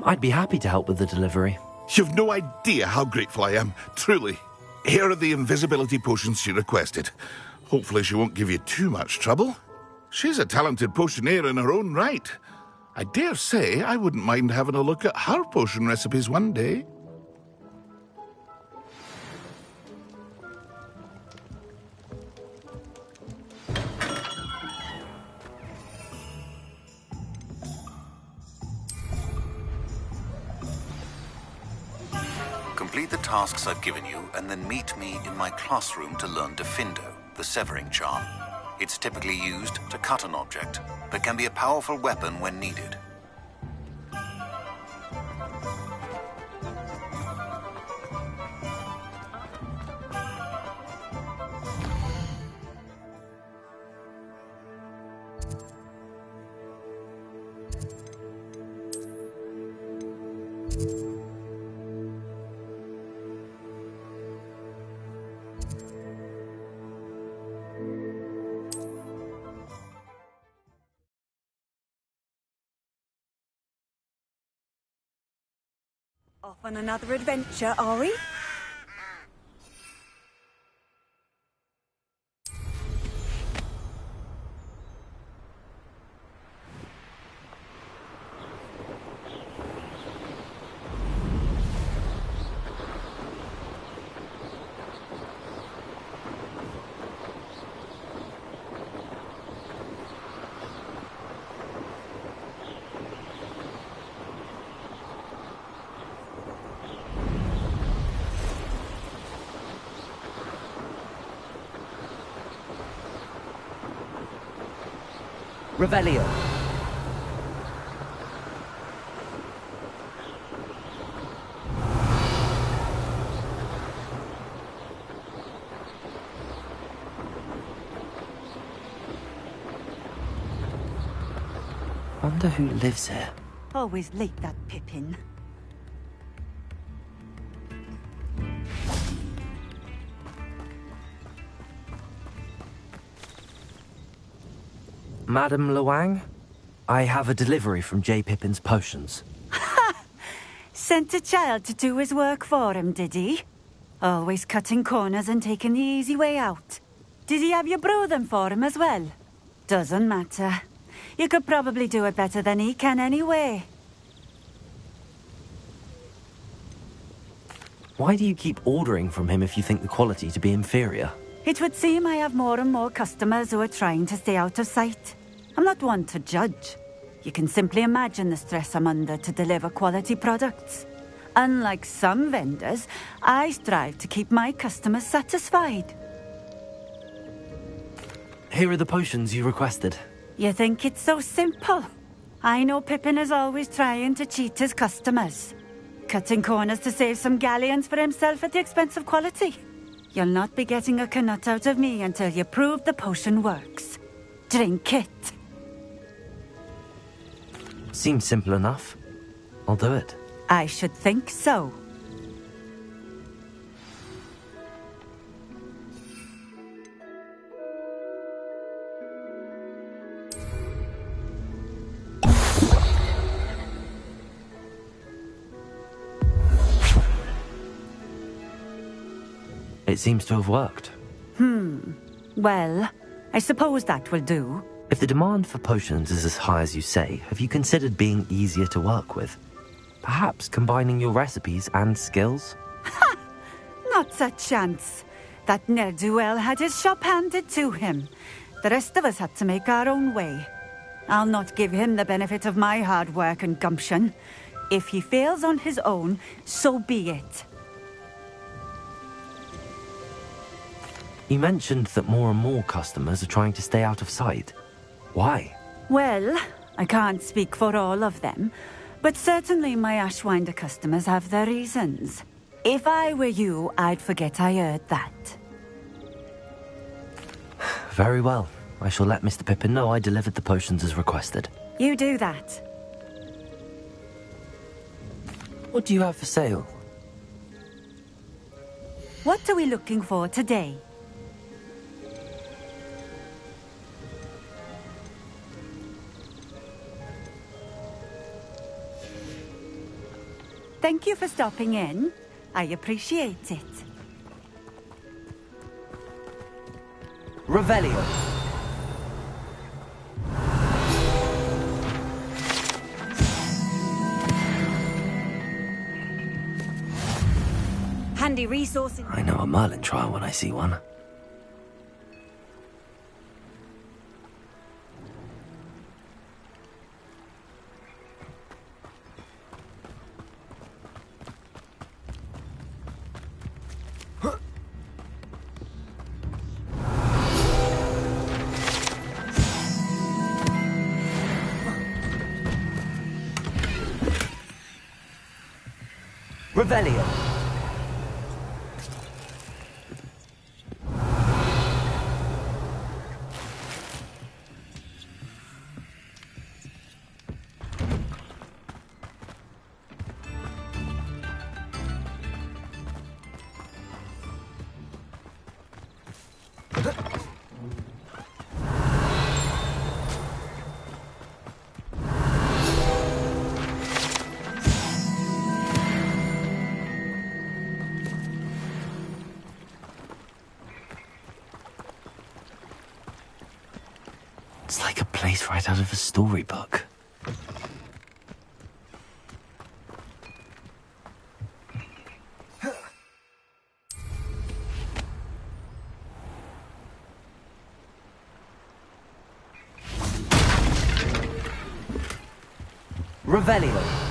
I'd be happy to help with the delivery. You've no idea how grateful I am, truly. Here are the invisibility potions she requested. Hopefully she won't give you too much trouble. She's a talented potioneer in her own right. I dare say I wouldn't mind having a look at her potion recipes one day. Complete the tasks I've given you, and then meet me in my classroom to learn Defindo, the severing charm. It's typically used to cut an object, but can be a powerful weapon when needed. Off on another adventure, are we? Revelio. Wonder who lives here. Always late, that Pippin. Madam Lawang, I have a delivery from J. Pippin's Potions. Sent a child to do his work for him, did he? Always cutting corners and taking the easy way out. Did he have you brew them for him as well? Doesn't matter. You could probably do it better than he can anyway. Why do you keep ordering from him if you think the quality to be inferior? It would seem I have more and more customers who are trying to stay out of sight. I'm not one to judge. You can simply imagine the stress I'm under to deliver quality products. Unlike some vendors, I strive to keep my customers satisfied. Here are the potions you requested. You think it's so simple? I know Pippin is always trying to cheat his customers. Cutting corners to save some galleons for himself at the expense of quality. You'll not be getting a knut out of me until you prove the potion works. Drink it. Seems simple enough. I'll do it. I should think so. It seems to have worked. Well, I suppose that will do. If the demand for potions is as high as you say, have you considered being easier to work with? Perhaps combining your recipes and skills? Not a chance. That ne'er-do-well had his shop handed to him. The rest of us had to make our own way. I'll not give him the benefit of my hard work and gumption. If he fails on his own, so be it. You mentioned that more and more customers are trying to stay out of sight. Why? Well, I can't speak for all of them, But certainly my Ashwinder customers have their reasons. If I were you, I'd forget I heard that. Very well. I shall let Mr. Pippin know I delivered the potions as requested. You do that. What do you have for sale? What are we looking for today? Thank you for stopping in. I appreciate it. Revelio. Handy resource. I know a Merlin trial when I see one. Revelio. It's like a place right out of a storybook. Revelio.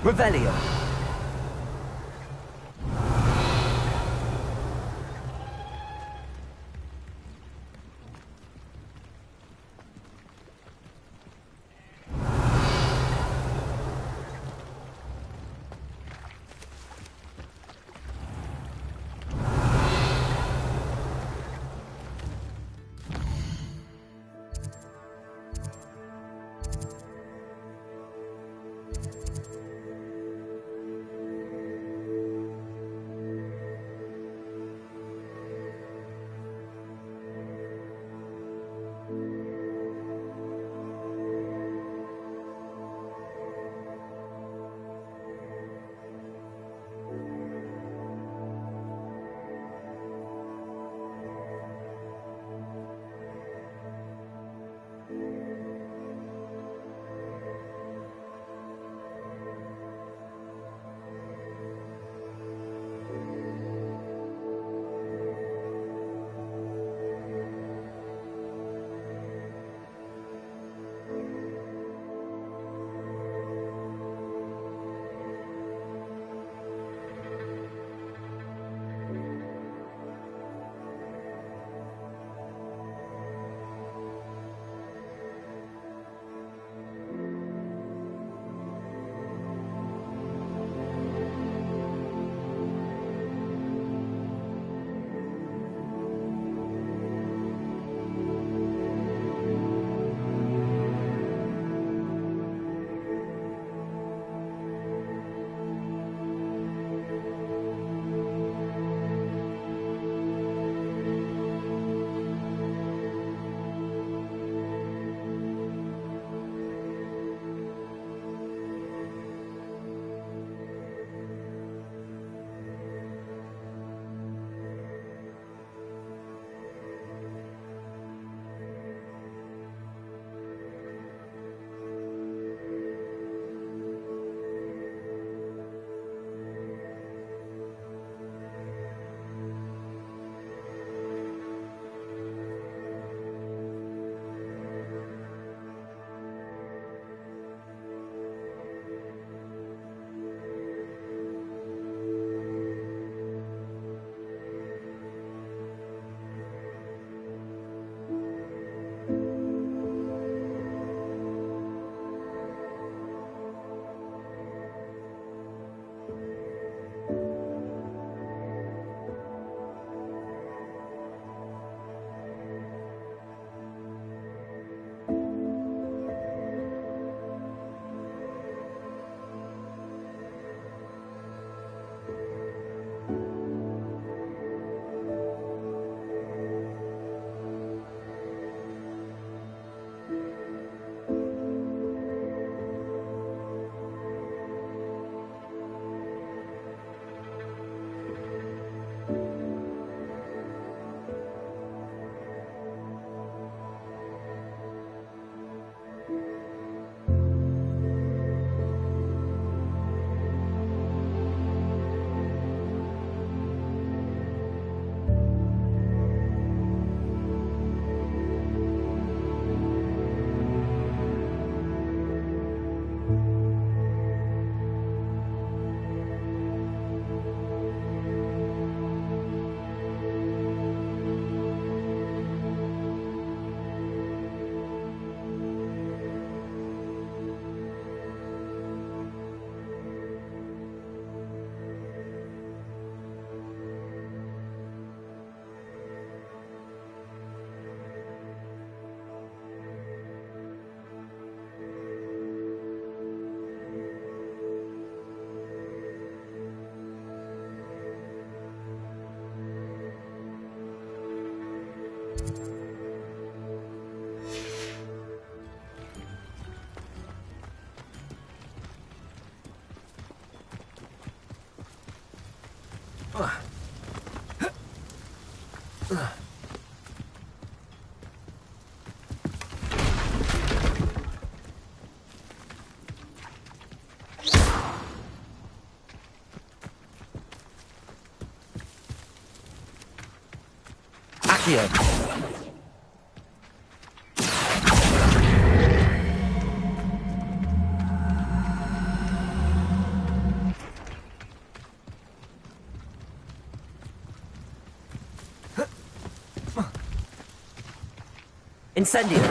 Revelio. Accio. Incendio.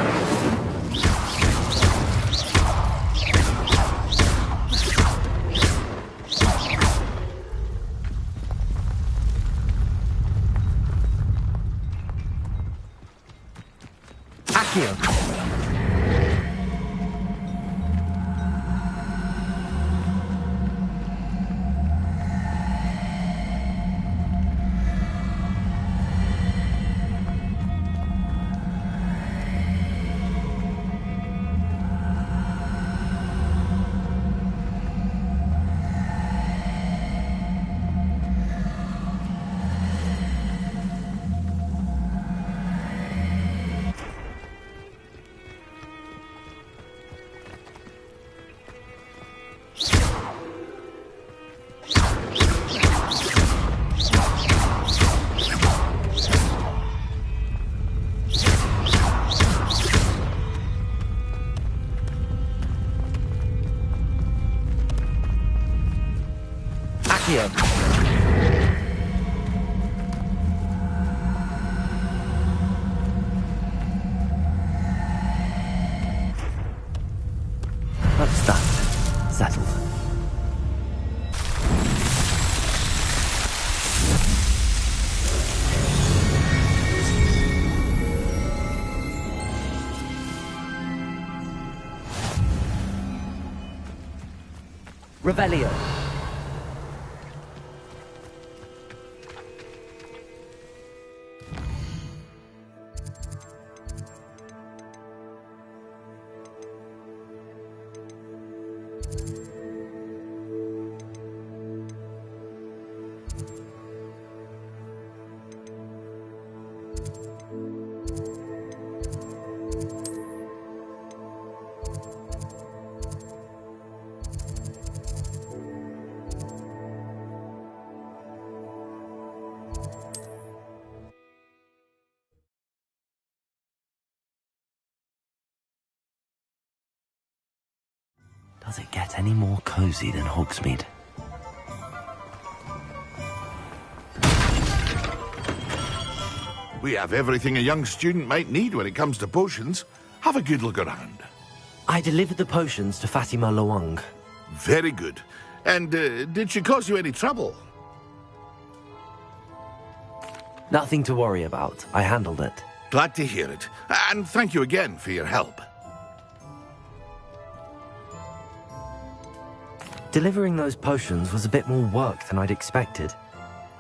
Accio. Accio. That's that. Settled. Revelio. Does it get any more cozy than Hogsmeade? We have everything a young student might need when it comes to potions. Have a good look around. I delivered the potions to Fatima Loang. Very good. And did she cause you any trouble? Nothing to worry about. I handled it. Glad to hear it. And thank you again for your help. Delivering those potions was a bit more work than I'd expected.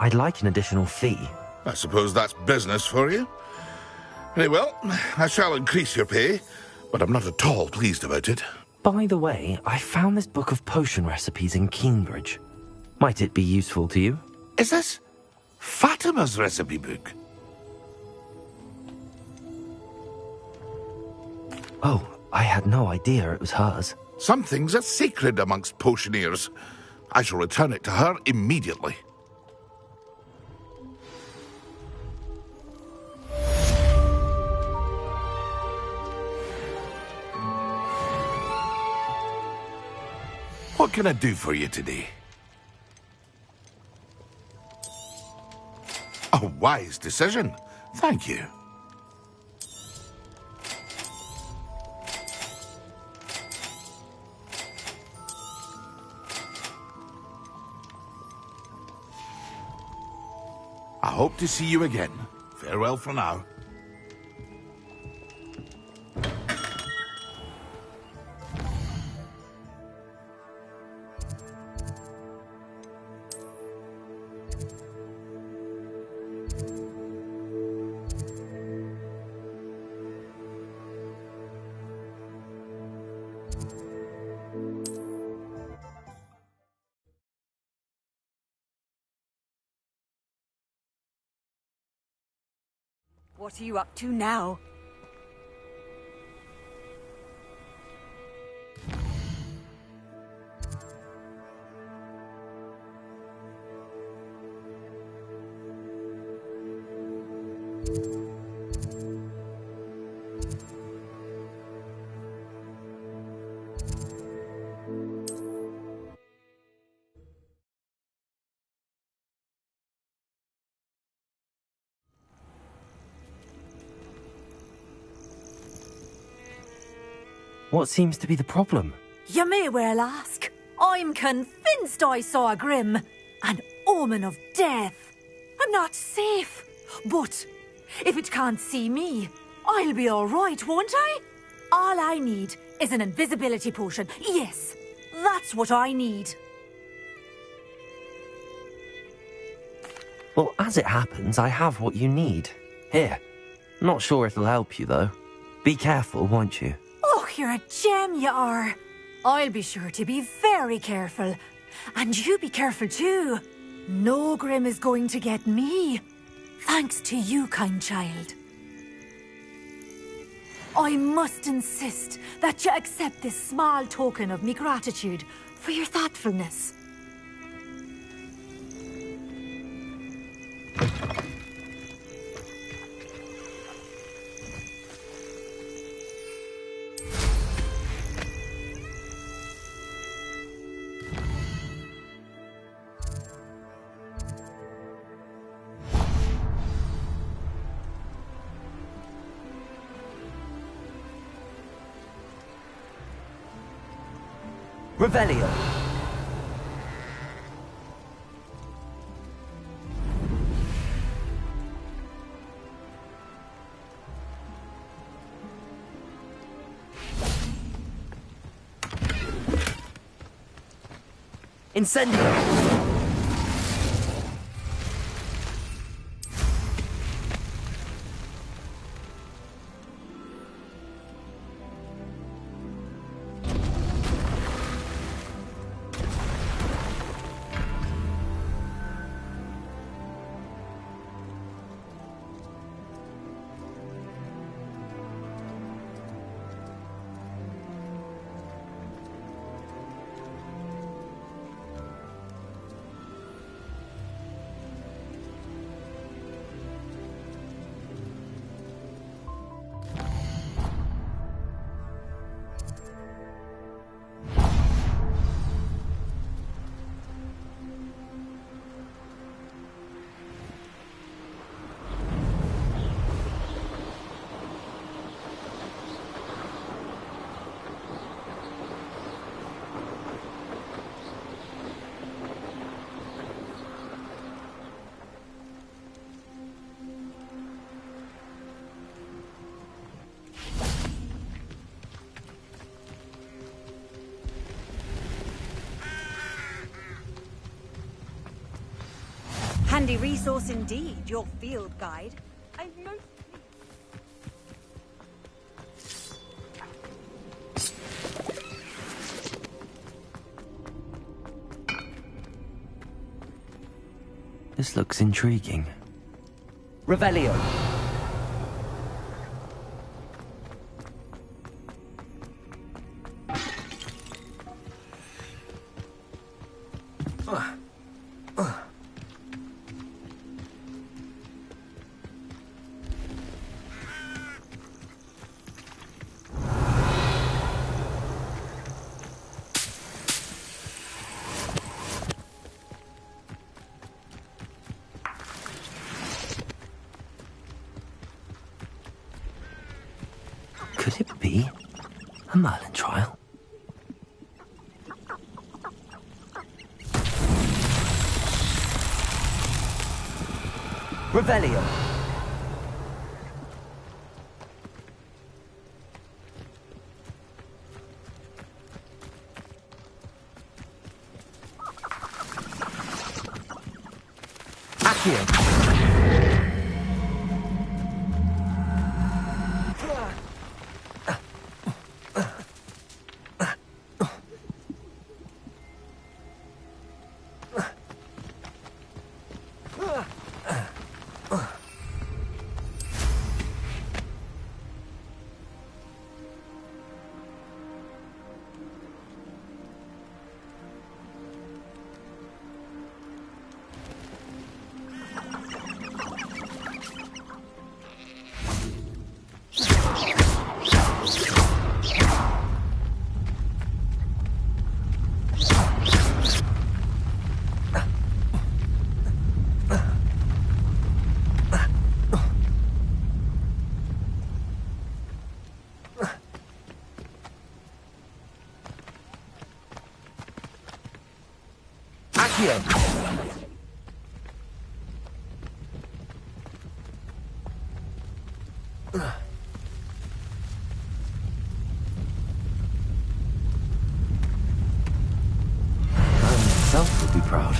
I'd like an additional fee. I suppose that's business for you. Very well, I shall increase your pay, but I'm not at all pleased about it. By the way, I found this book of potion recipes in Cambridge. Might it be useful to you? Is this Fatima's recipe book? Oh, I had no idea it was hers. Some things are sacred amongst potioneers. I shall return it to her immediately. What can I do for you today? A wise decision. Thank you. I hope to see you again. Farewell for now. What are you up to now? What seems to be the problem? You may well ask. I'm convinced I saw a Grim, an omen of death. I'm not safe, but if it can't see me, I'll be all right, won't I? All I need is an invisibility potion. Yes, that's what I need. Well, as it happens, I have what you need. Here. Not sure it'll help you, though. Be careful, won't you? Oh, you're a gem, you are. I'll be sure to be very careful. And you be careful too. No Grim is going to get me. Thanks to you, kind child. I must insist that you accept this small token of me gratitude for your thoughtfulness. Revelio. Incendio. Handy resource indeed, your field guide. I'm most This looks intriguing. Revelio. Could it be a Merlin trial? Revelio. Accio. Accio. I myself would be proud.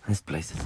This place is...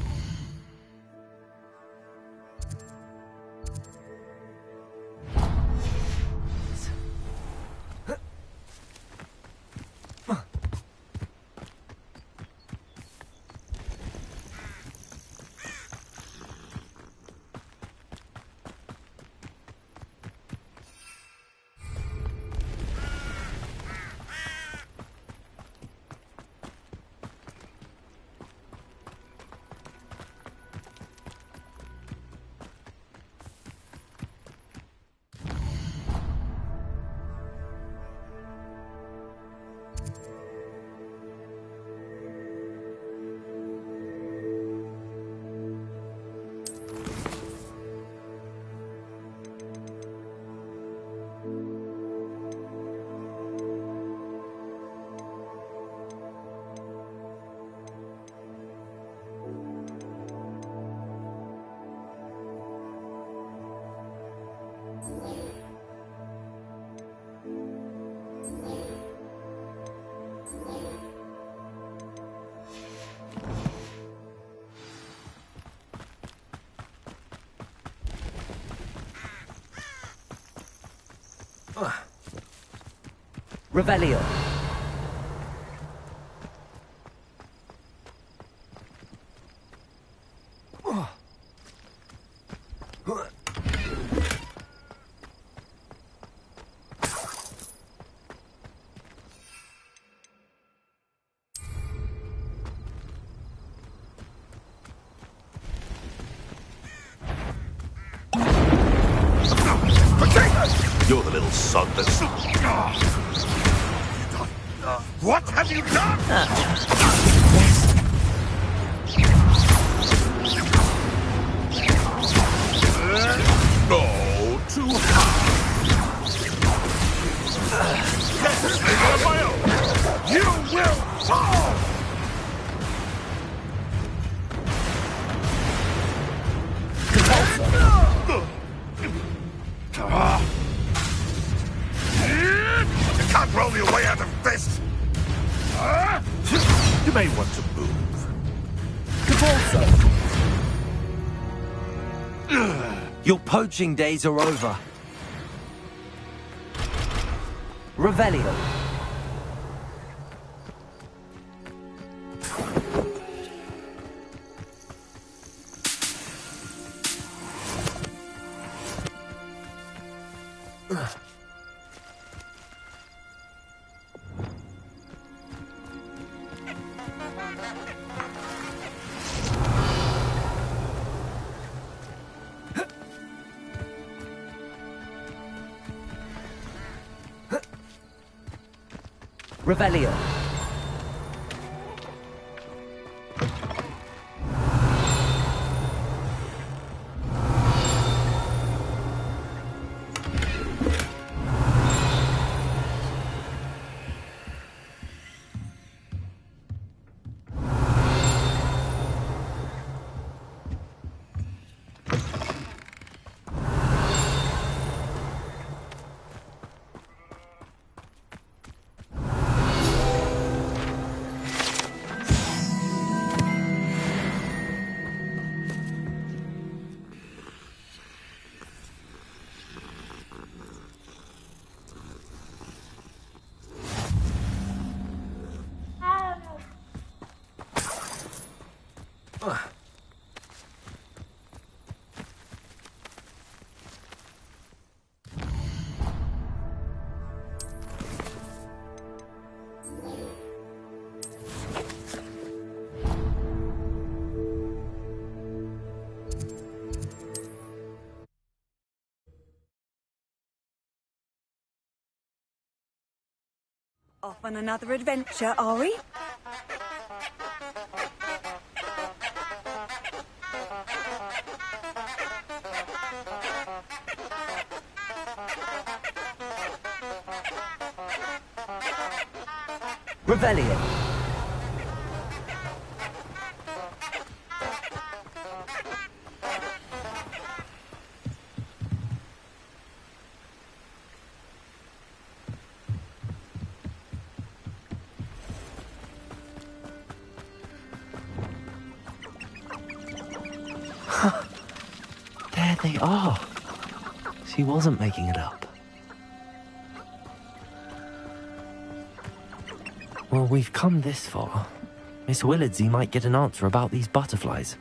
Revelio. You're the little sod that's... What have you done? No, too hard. Yes, I'm on my own. You will fall! Corso! Your poaching days are over. Revelio. Revelio. Off on another adventure, are we? Revelio. There they are. She wasn't making it up. Well, we've come this far. Miss Willardsey might get an answer about these butterflies.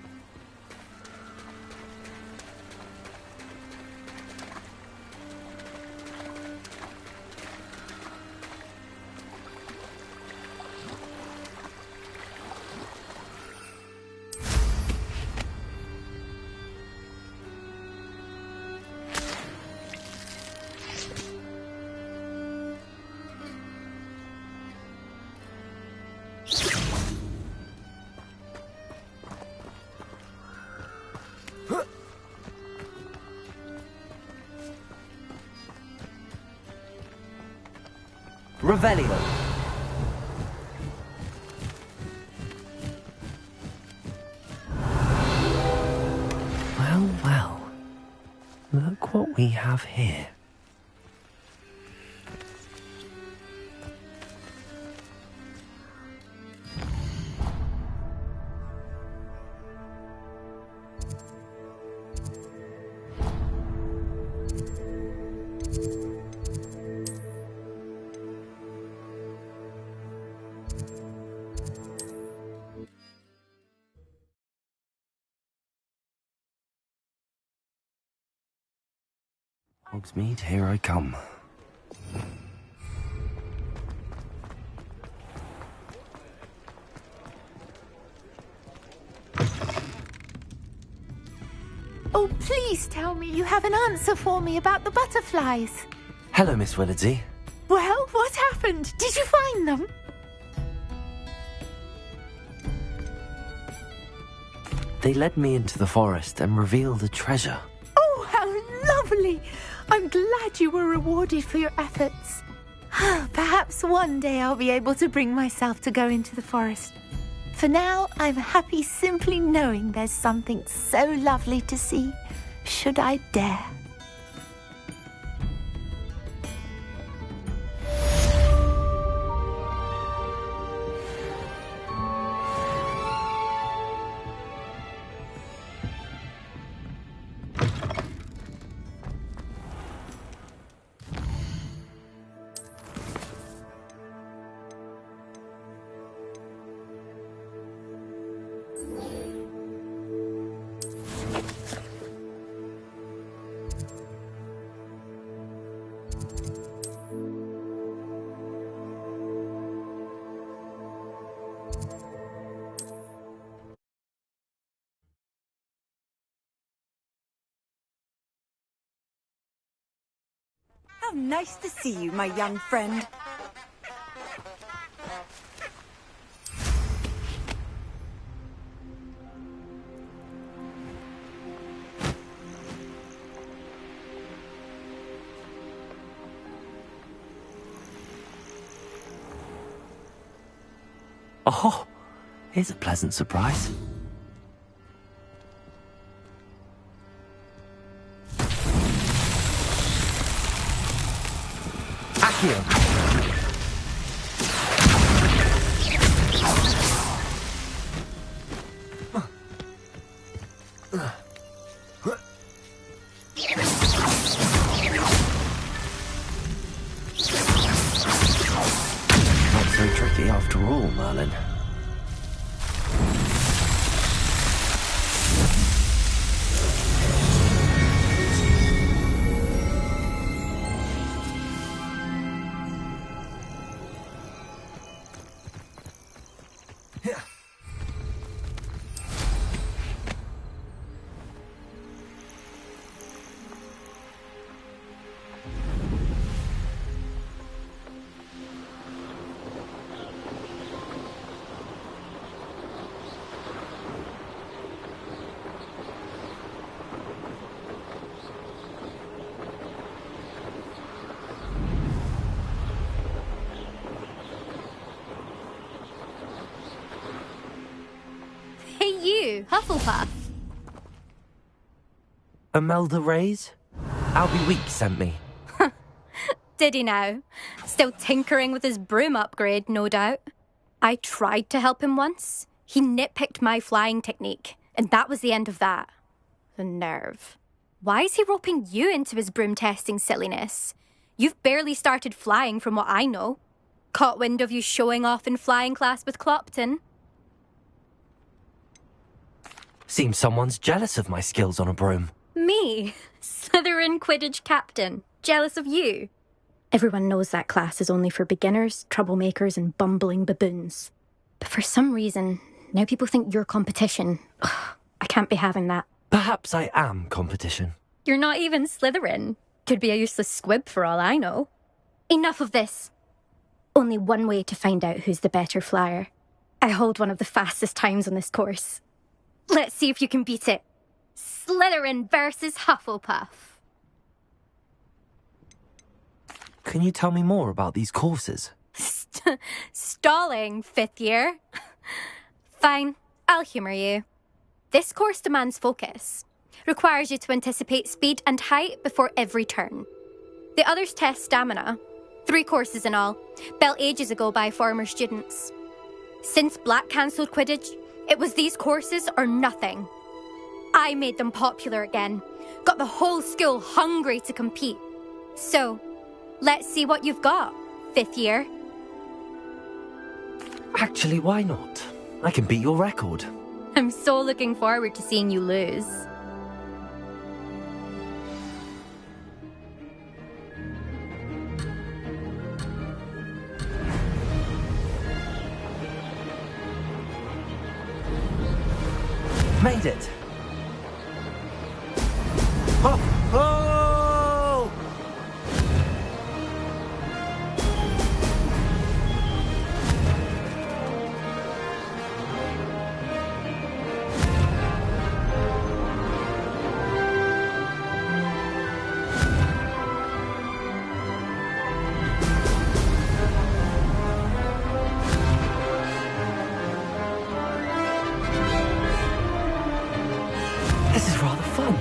Revelio. Well, well. Look what we have here. Hogsmeade, here I come. Oh, please tell me you have an answer for me about the butterflies. Hello, Miss Willardsey. Well, what happened? Did you find them? They led me into the forest and revealed a treasure. Oh, how lovely! I'm glad you were rewarded for your efforts. Perhaps one day I'll be able to bring myself to go into the forest. For now, I'm happy simply knowing there's something so lovely to see, should I dare. nice to see you, my young friend. Oh, here's a pleasant surprise. Accio. Not so tricky after all, Merlin. Hey you, Hufflepuff. Imelda Reyes? Albie Week sent me. Did he now? Still tinkering with his broom upgrade, no doubt. I tried to help him once. He nitpicked my flying technique, and that was the end of that. The nerve. Why is he roping you into his broom testing silliness? You've barely started flying from what I know. Caught wind of you showing off in flying class with Clopton. Seems someone's jealous of my skills on a broom. Me? Slytherin Quidditch captain. Jealous of you? Everyone knows that class is only for beginners, troublemakers, and bumbling baboons. But for some reason, now people think you're competition. Ugh, I can't be having that. Perhaps I am competition. You're not even Slytherin. Could be a useless squib for all I know. Enough of this. Only one way to find out who's the better flyer. I hold one of the fastest times on this course. Let's see if you can beat it. Slytherin versus Hufflepuff. Can you tell me more about these courses? Stalling, fifth year. Fine, I'll humour you. This course demands focus. Requires you to anticipate speed and height before every turn. The others test stamina. 3 courses in all, built ages ago by former students. Since Black cancelled Quidditch, it was these courses or nothing. I made them popular again. Got the whole school hungry to compete. So, let's see what you've got, fifth year. Actually, why not? I can beat your record. I'm so looking forward to seeing you lose. Made it! Oh! Oh! This is rather fun.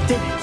Did it!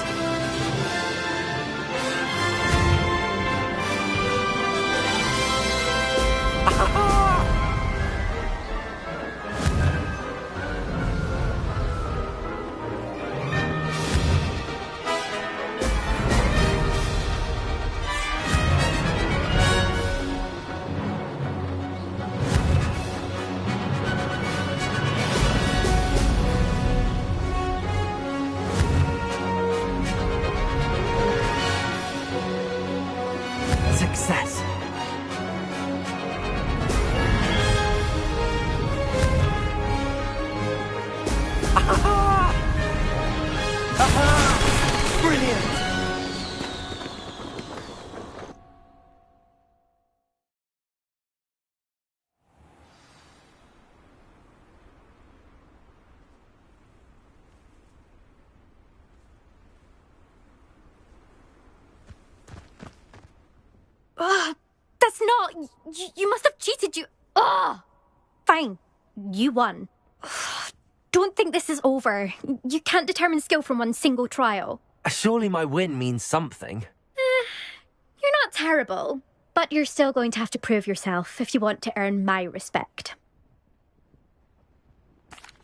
Brilliant! That's not... You must have cheated, you... Ugh! Fine. You won. Don't think this is over. You can't determine skill from one single trial. Surely my win means something. You're not terrible, but you're still going to have to prove yourself if you want to earn my respect.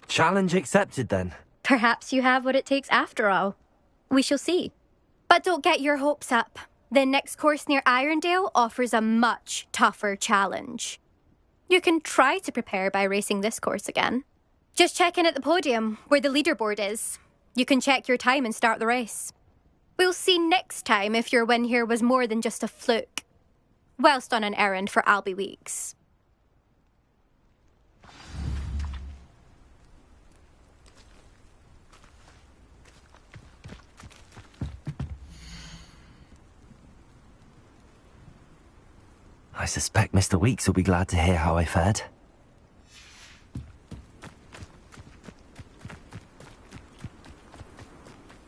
Challenge accepted, then. Perhaps you have what it takes after all. We shall see. But don't get your hopes up. The next course near Irondale offers a much tougher challenge. You can try to prepare by racing this course again. Just check in at the podium, where the leaderboard is. You can check your time and start the race. We'll see next time if your win here was more than just a fluke. Whilst on an errand for Albie Weeks. I suspect Mr. Weeks will be glad to hear how I fared.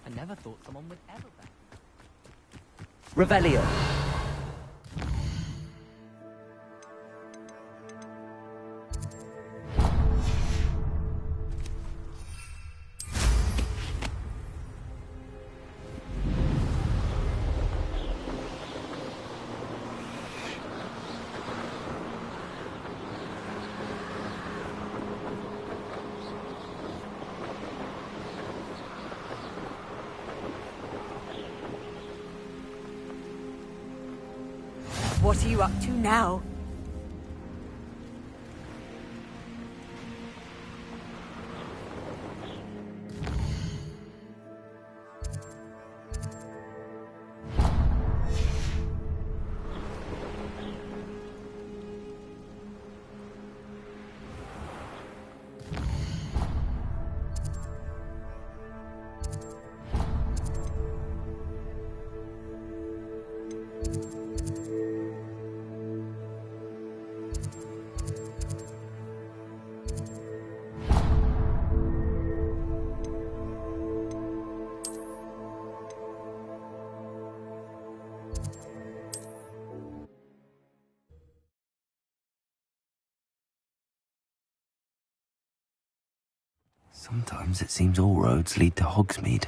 I never thought someone would ever bet. Revelio. What are you up to now? Sometimes it seems all roads lead to Hogsmeade.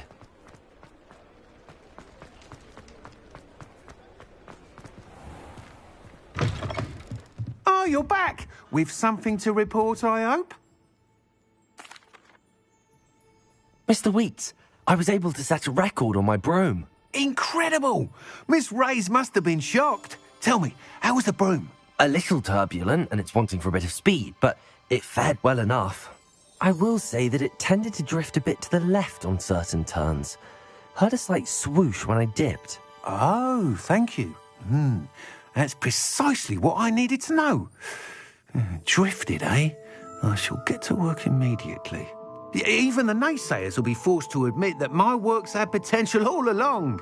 Oh, you're back! With something to report, I hope? Mr. Weeks, I was able to set a record on my broom. Incredible! Miss Reyes must have been shocked. Tell me, how was the broom? A little turbulent, and it's wanting for a bit of speed, but it fared well enough. I will say that it tended to drift a bit to the left on certain turns. Heard a slight swoosh when I dipped. Oh, thank you. That's precisely what I needed to know. Drifted, eh? I shall get to work immediately. Even the naysayers will be forced to admit that my work's had potential all along.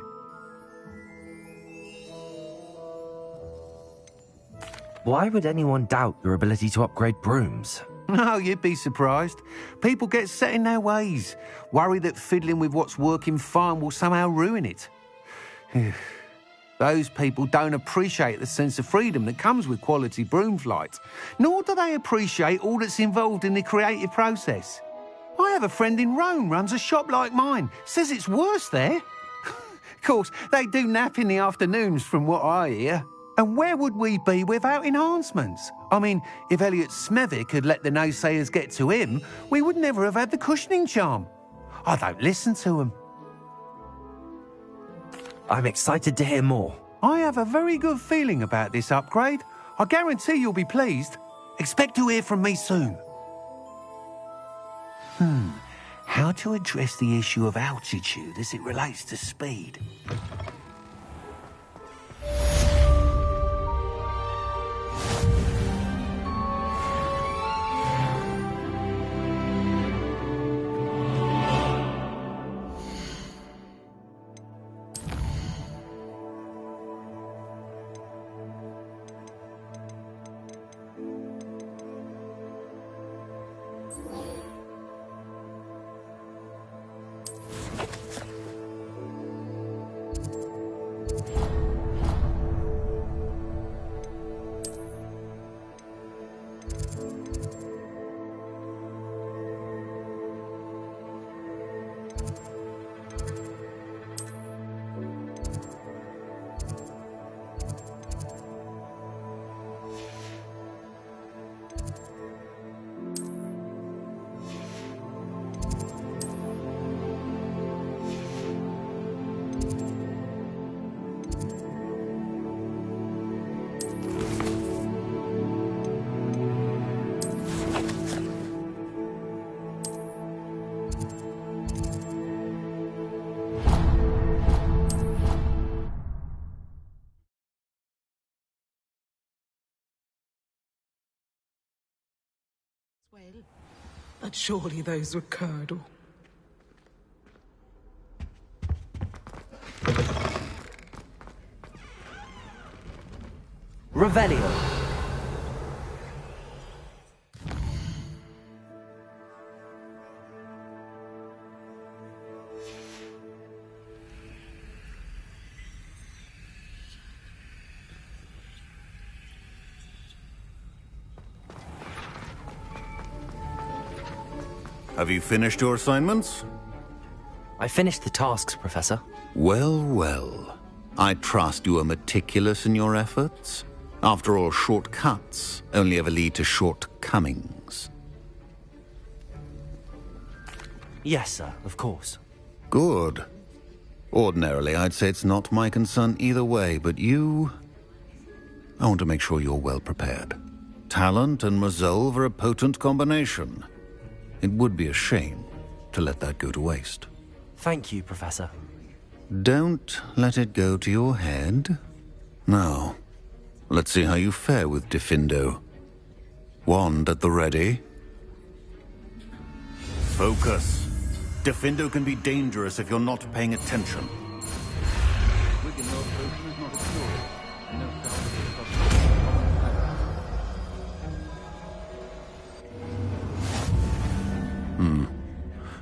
Why would anyone doubt your ability to upgrade brooms? Oh, you'd be surprised. People get set in their ways, worry that fiddling with what's working fine will somehow ruin it. Those people don't appreciate the sense of freedom that comes with quality broom flight, nor do they appreciate all that's involved in the creative process. I have a friend in Rome runs a shop like mine, says it's worse there. Of course, they do nap in the afternoons from what I hear. And where would we be without enhancements? I mean, if Elliot Smethwick had let the naysayers get to him, we would never have had the cushioning charm. I don't listen to them. I'm excited to hear more. I have a very good feeling about this upgrade. I guarantee you'll be pleased. Expect to hear from me soon. How to address the issue of altitude as it relates to speed? But surely those were curdle. Revelio. Have you finished your assignments? I finished the tasks, Professor. Well, well. I trust you are meticulous in your efforts. After all, shortcuts only ever lead to shortcomings. Yes, sir, of course. Good. Ordinarily, I'd say it's not my concern either way, but you... I want to make sure you're well prepared. Talent and resolve are a potent combination. It would be a shame to let that go to waste. Thank you, Professor. Don't let it go to your head. Now, let's see how you fare with Diffindo. Wand at the ready. Focus. Diffindo can be dangerous if you're not paying attention.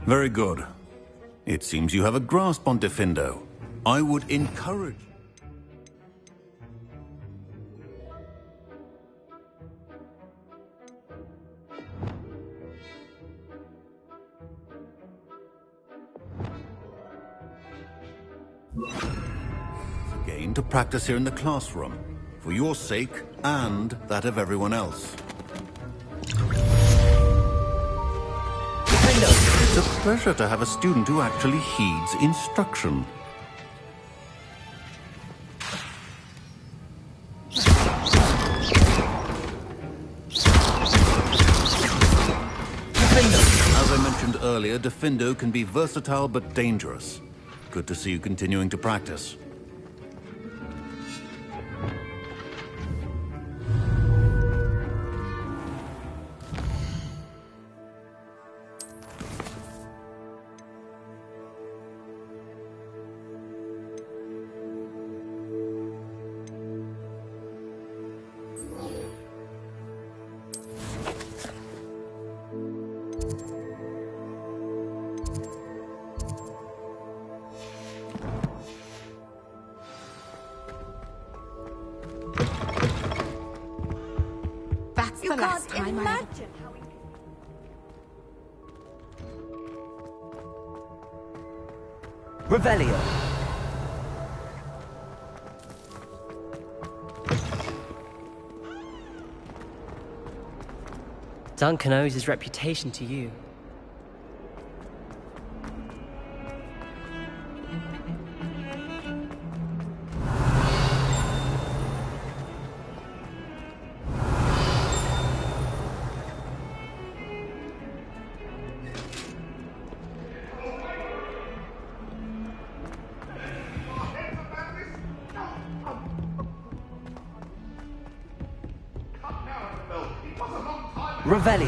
Very good. It seems you have a grasp on Diffindo. I would encourage... Again, to practice here in the classroom, for your sake and that of everyone else. It's a pleasure to have a student who actually heeds instruction. As I mentioned earlier, Diffindo can be versatile but dangerous. Good to see you continuing to practice. You can't imagine how Revelio. Duncan owes his reputation to you. Revelio.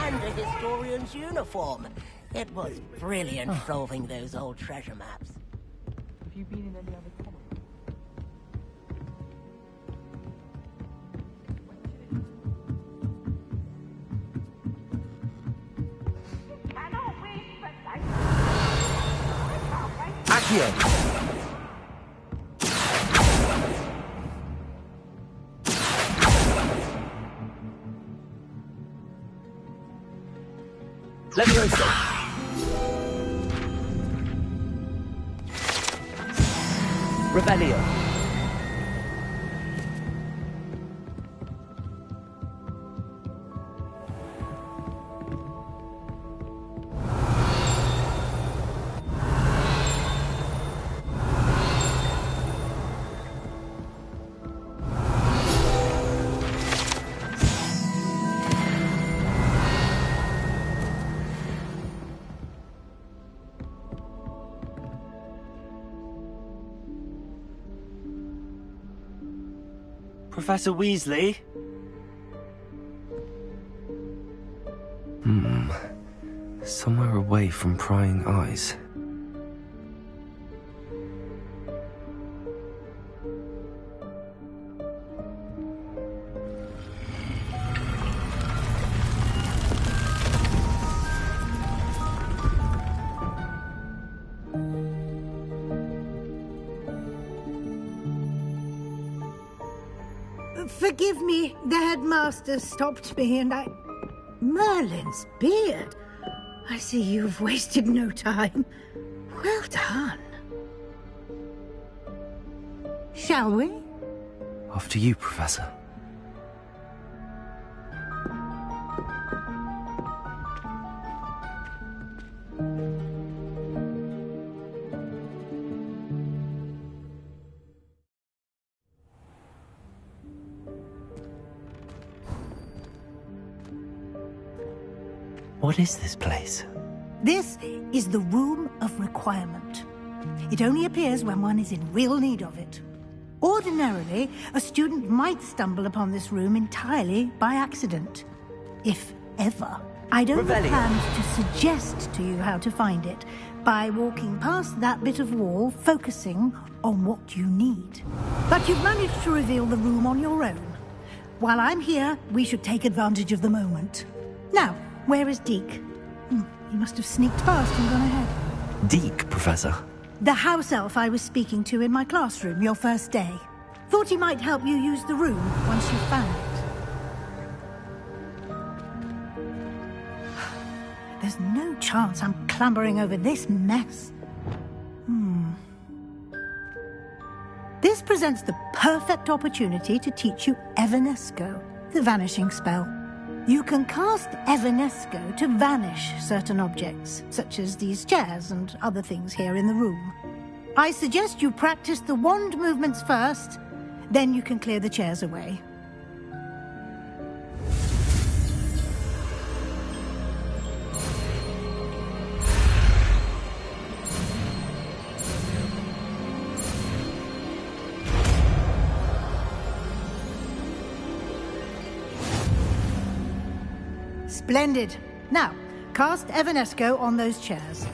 And a historian's uniform. It was brilliant solving those old treasure maps. Have you been in any other comic? Accio. Levioso. Revelio. Professor Weasley? Somewhere away from prying eyes. Forgive me, the headmaster stopped me and I... Merlin's beard. I see you've wasted no time. Well done. Shall we? After you, Professor. What is this place? This is the Room of Requirement. It only appears when one is in real need of it. Ordinarily, a student might stumble upon this room entirely by accident. If ever. I don't have plans to suggest to you how to find it by walking past that bit of wall, focusing on what you need. But you've managed to reveal the room on your own. While I'm here, we should take advantage of the moment. Now, where is Deke? He must have sneaked past and gone ahead. Deke, Professor. The house elf I was speaking to in my classroom your first day. Thought he might help you use the room once you found it. There's no chance I'm clambering over this mess. This presents the perfect opportunity to teach you Evanesco, the vanishing spell. You can cast Evanesco to vanish certain objects, such as these chairs and other things here in the room. I suggest you practice the wand movements first, then you can clear the chairs away. Splendid. Now, cast Evanesco on those chairs.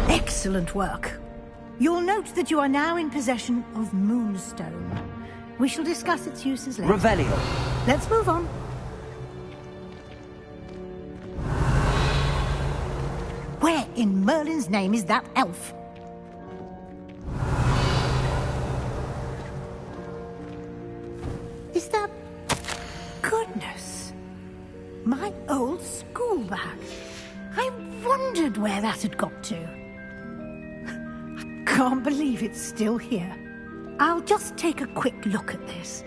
Excellent work. You'll note that you are now in possession of Moonstone. We shall discuss its uses later. Revelio. Let's move on. Where in Merlin's name is that elf? Is that... Goodness. My old school bag. I wondered where that had got to. I can't believe it's still here. I'll just take a quick look at this.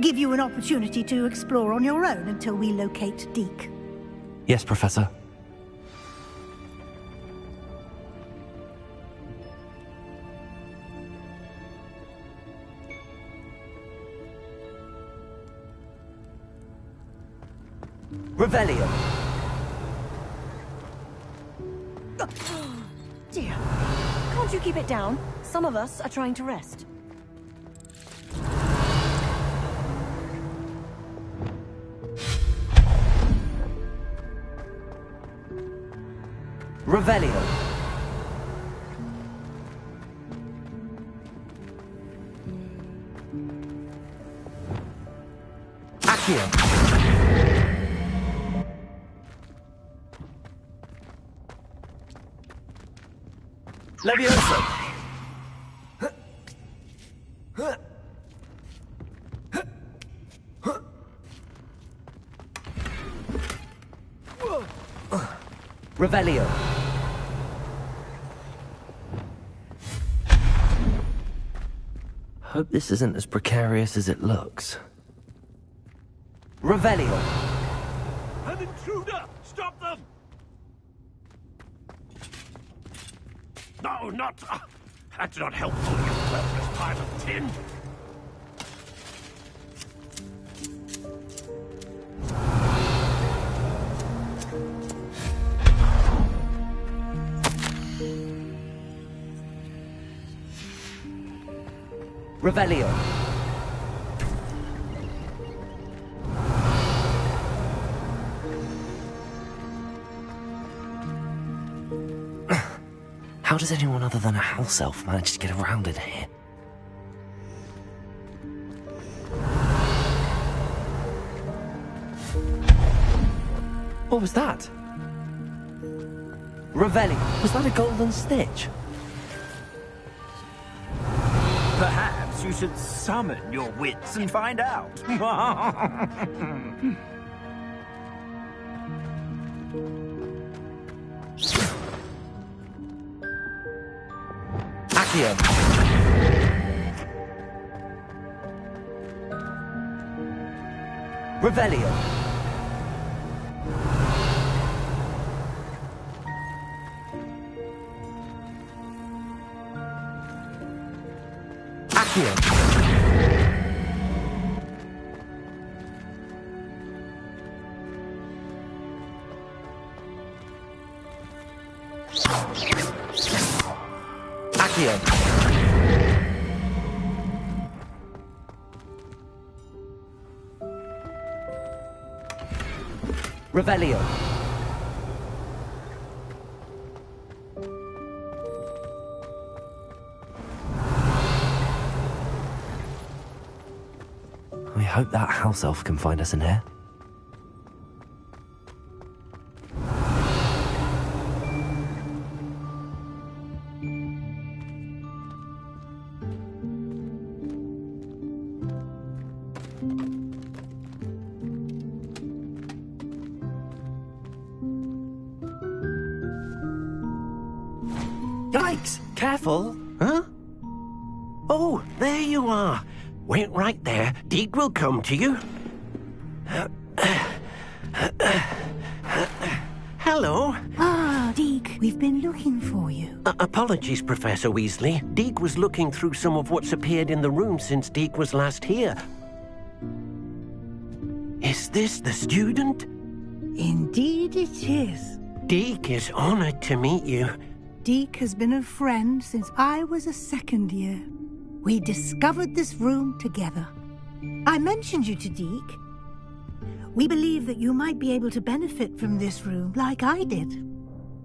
Give you an opportunity to explore on your own until we locate Deke. Yes, Professor. Revelio. Dear, can't you keep it down? Some of us are trying to rest. Revelio. Accio. Levioso! Revelio. Hope this isn't as precarious as it looks. Revelio. An intruder! Stop them! No, not... that's not helpful, you worthless pile of tin. Revelio. How does anyone other than a house elf manage to get around in here? What was that? Revelio. Was that a golden stitch? Perhaps you should summon your wits and find out. Accio. Revelio. Accio. Accio. Revelio. I hope that house elf can find us in here. Yikes! Careful! Huh? Oh, there you are. Wait right there. Deke will come to you. Hello. Ah, Deke, we've been looking for you. Apologies, Professor Weasley. Deke was looking through some of what's appeared in the room since Deke was last here. Is this the student? Indeed it is. Deke is honored to meet you. Deke has been a friend since I was a second year. We discovered this room together. I mentioned you to Deke. We believe that you might be able to benefit from this room like I did.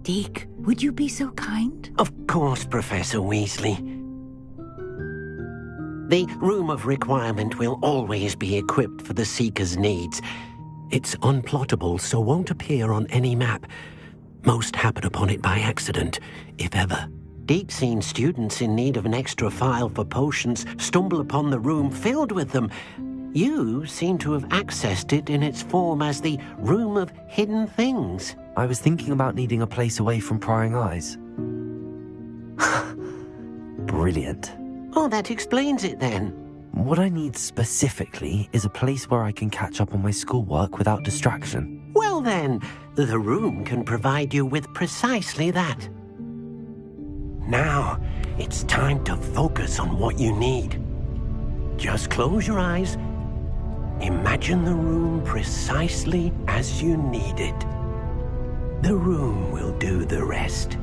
Deke, would you be so kind? Of course, Professor Weasley. The Room of Requirement will always be equipped for the Seeker's needs. It's unplottable, so won't appear on any map. Most happen upon it by accident, if ever. Deep-seen students in need of an extra file for potions stumble upon the room filled with them. You seem to have accessed it in its form as the Room of Hidden Things. I was thinking about needing a place away from prying eyes. Brilliant. Oh, that explains it then. What I need specifically is a place where I can catch up on my schoolwork without distraction. Well then, the room can provide you with precisely that. Now, it's time to focus on what you need. Just close your eyes. Imagine the room precisely as you need it. The room will do the rest.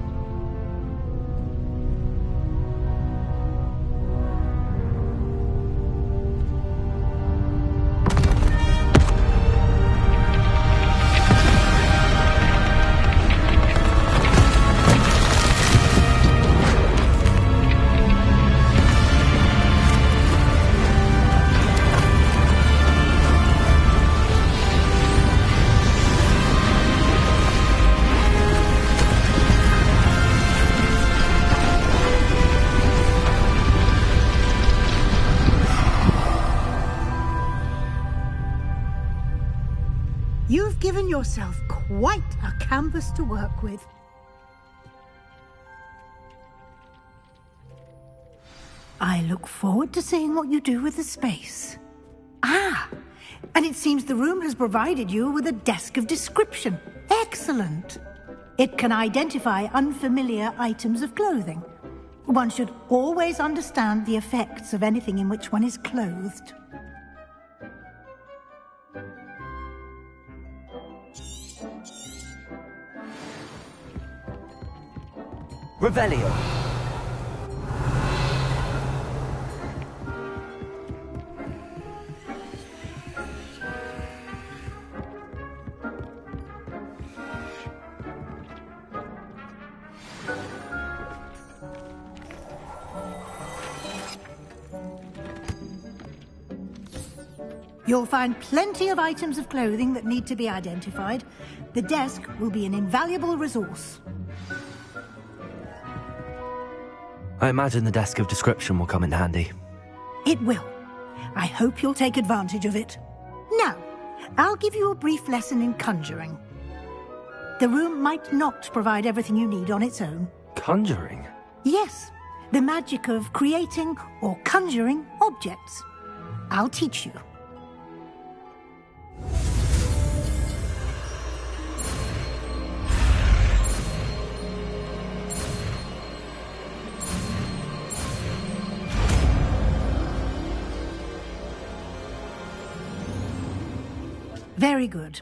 You've given yourself quite a canvas to work with. I look forward to seeing what you do with the space. Ah, and it seems the room has provided you with a desk of description. Excellent. It can identify unfamiliar items of clothing. One should always understand the effects of anything in which one is clothed. Revelio. You'll find plenty of items of clothing that need to be identified. The desk will be an invaluable resource. I imagine the desk of description will come in handy. It will. I hope you'll take advantage of it. Now, I'll give you a brief lesson in conjuring. The room might not provide everything you need on its own. Conjuring? Yes, the magic of creating or conjuring objects. I'll teach you. Very good.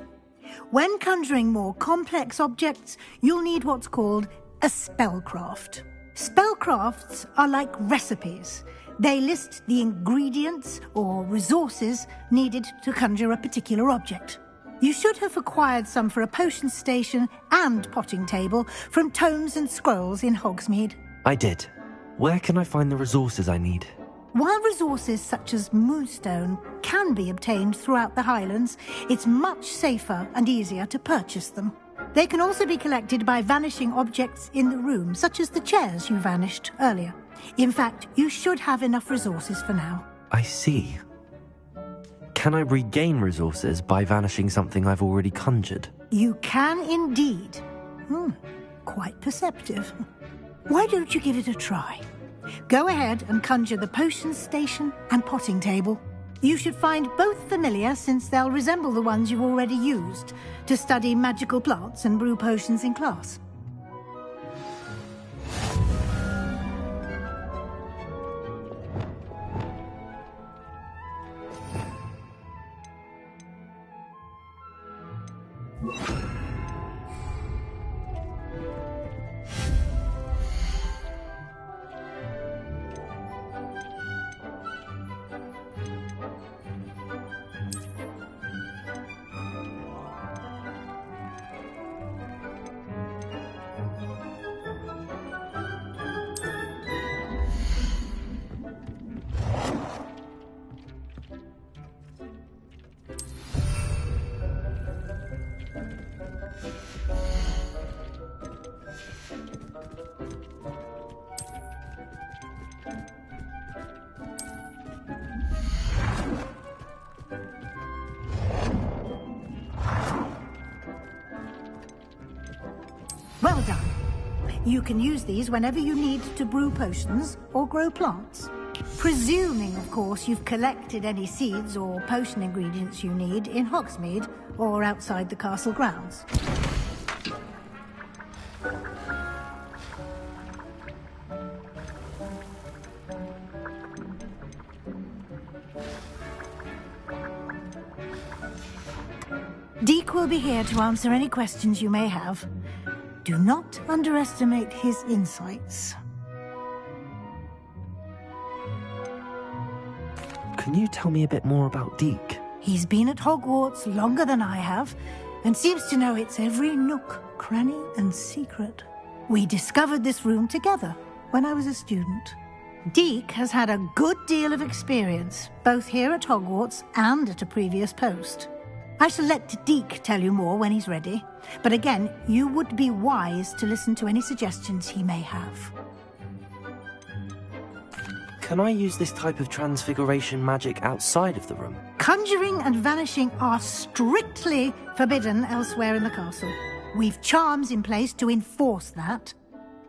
When conjuring more complex objects, you'll need what's called a spellcraft. Spellcrafts are like recipes. They list the ingredients or resources needed to conjure a particular object. You should have acquired some for a potion station and potting table from tomes and scrolls in Hogsmeade. I did. Where can I find the resources I need? While resources such as moonstone can be obtained throughout the Highlands, it's much safer and easier to purchase them. They can also be collected by vanishing objects in the room, such as the chairs you vanished earlier. In fact, you should have enough resources for now. I see. Can I regain resources by vanishing something I've already conjured? You can indeed. Quite perceptive. Why don't you give it a try? Go ahead and conjure the potion station and potting table. You should find both familiar, since they'll resemble the ones you've already used to study magical plants and brew potions in class. Well done. You can use these whenever you need to brew potions or grow plants. Presuming, of course, you've collected any seeds or potion ingredients you need in Hogsmeade or outside the castle grounds. Deek will be here to answer any questions you may have. Do not underestimate his insights. Can you tell me a bit more about Deek? He's been at Hogwarts longer than I have, and seems to know its every nook, cranny, and secret. We discovered this room together when I was a student. Deek has had a good deal of experience, both here at Hogwarts and at a previous post. I shall let Deek tell you more when he's ready, but again, you would be wise to listen to any suggestions he may have. Can I use this type of transfiguration magic outside of the room? Conjuring and vanishing are strictly forbidden elsewhere in the castle. We've charms in place to enforce that.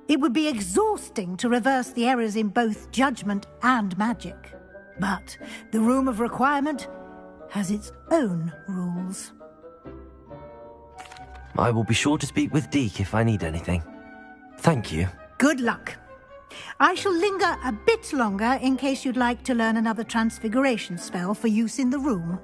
It would be exhausting to reverse the errors in both judgment and magic. But the Room of Requirement has its own rules. I will be sure to speak with Deek if I need anything. Thank you. Good luck. I shall linger a bit longer in case you'd like to learn another transfiguration spell for use in the room.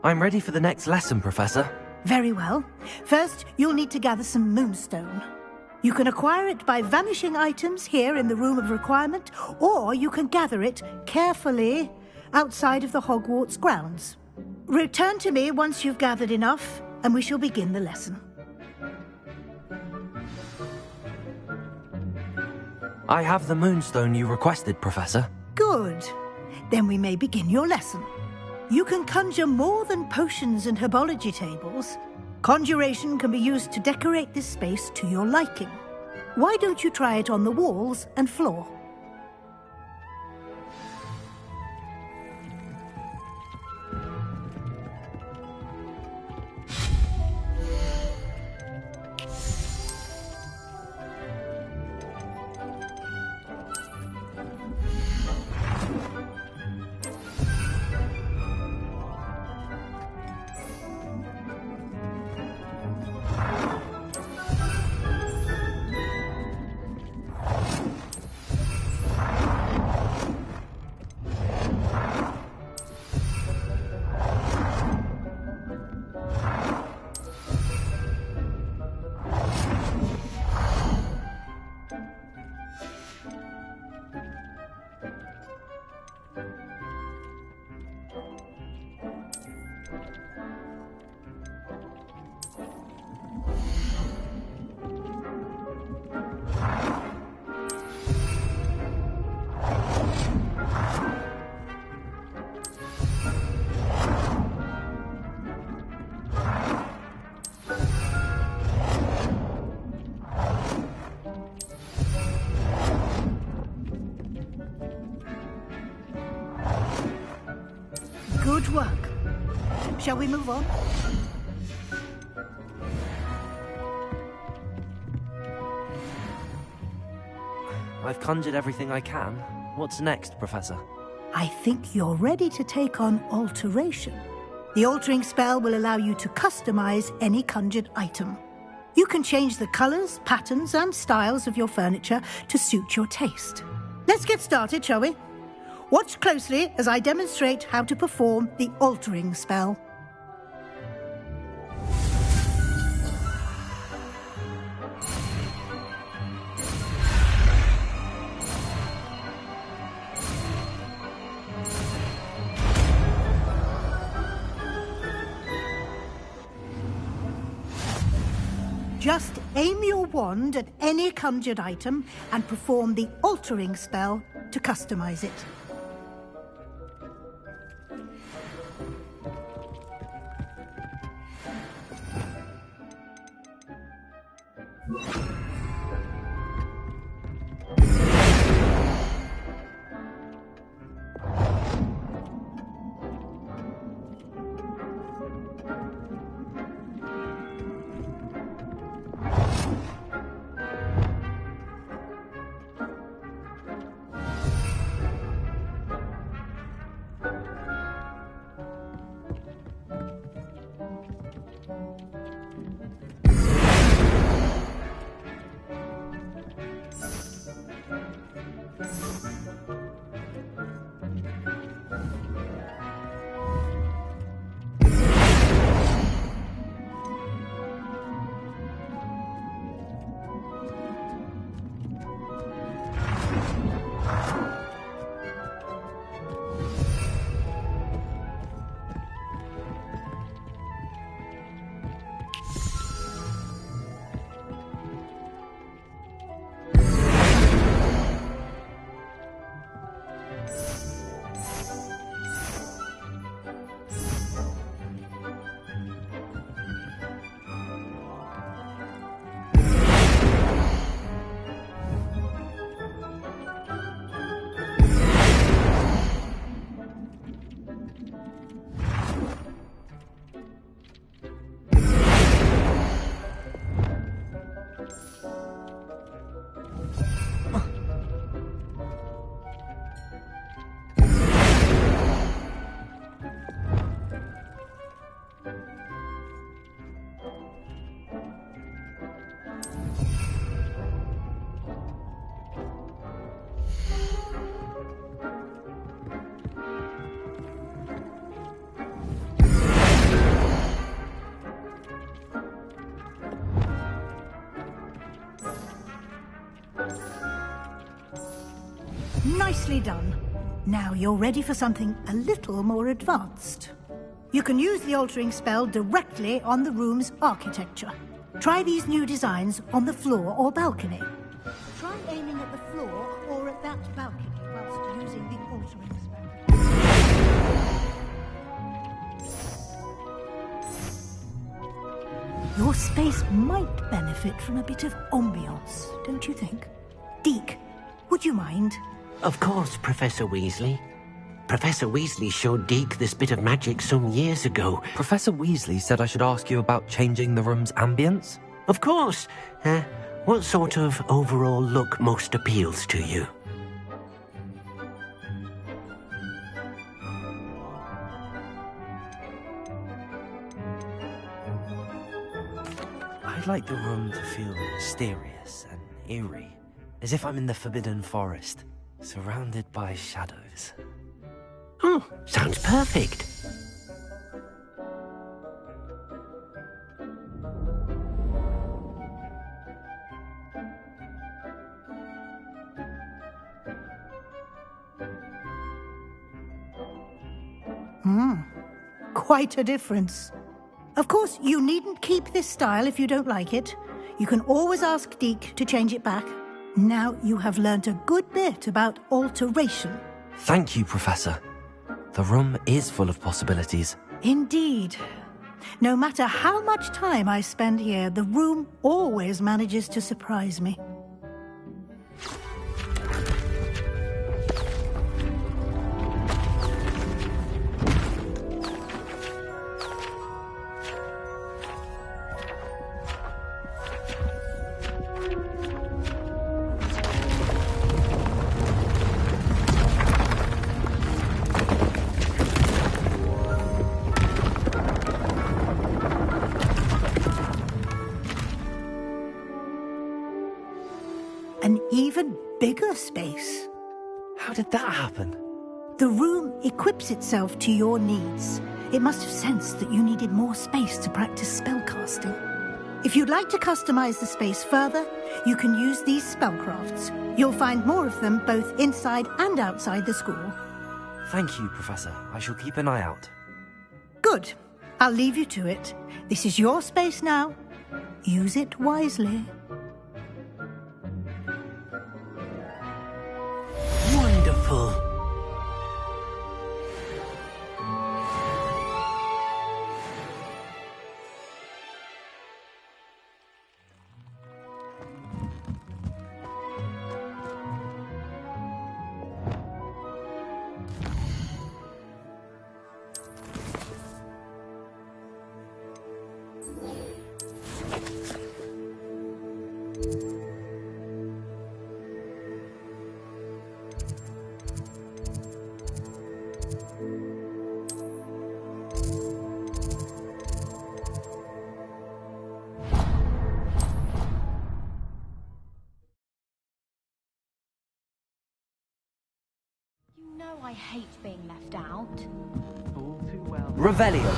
I'm ready for the next lesson, Professor. Very well. First, you'll need to gather some moonstone. You can acquire it by vanishing items here in the Room of Requirement, or you can gather it carefully outside of the Hogwarts grounds. Return to me once you've gathered enough, and we shall begin the lesson. I have the moonstone you requested, Professor. Good. Then we may begin your lesson. You can conjure more than potions and herbology tables. Conjuration can be used to decorate this space to your liking. Why don't you try it on the walls and floor? Good work. Shall we move on? I've conjured everything I can. What's next, Professor? I think you're ready to take on alteration. The altering spell will allow you to customize any conjured item. You can change the colors, patterns, and styles of your furniture to suit your taste. Let's get started, shall we? Watch closely as I demonstrate how to perform the altering spell. Just Aim your wand at any conjured item and perform the altering spell to customize it. Nicely done. Now you're ready for something a little more advanced. You can use the altering spell directly on the room's architecture. Try these new designs on the floor or balcony. Try aiming at the floor or at that balcony whilst using the altering spell. Your space might benefit from a bit of ambiance, don't you think? Deke, would you mind? Of course, Professor Weasley. Professor Weasley showed Deke this bit of magic some years ago. Professor Weasley said I should ask you about changing the room's ambience? Of course. What sort of overall look most appeals to you? I'd like the room to feel mysterious and eerie, as if I'm in the Forbidden Forest, surrounded by shadows. Oh, sounds perfect. Quite a difference. Of course, you needn't keep this style if you don't like it. You can always ask Deke to change it back. Now you have learnt a good bit about alteration. Thank you, Professor. The room is full of possibilities. Indeed. No matter how much time I spend here, the room always manages to surprise me. An even bigger space. How did that happen? The room equips itself to your needs. It must have sensed that you needed more space to practice spellcasting. If you'd like to customize the space further, you can use these spellcrafts. You'll find more of them both inside and outside the school. Thank you, Professor. I shall keep an eye out. Good. I'll leave you to it. This is your space now. Use it wisely. Wonderful. You know I hate being left out. All too well. Revelio.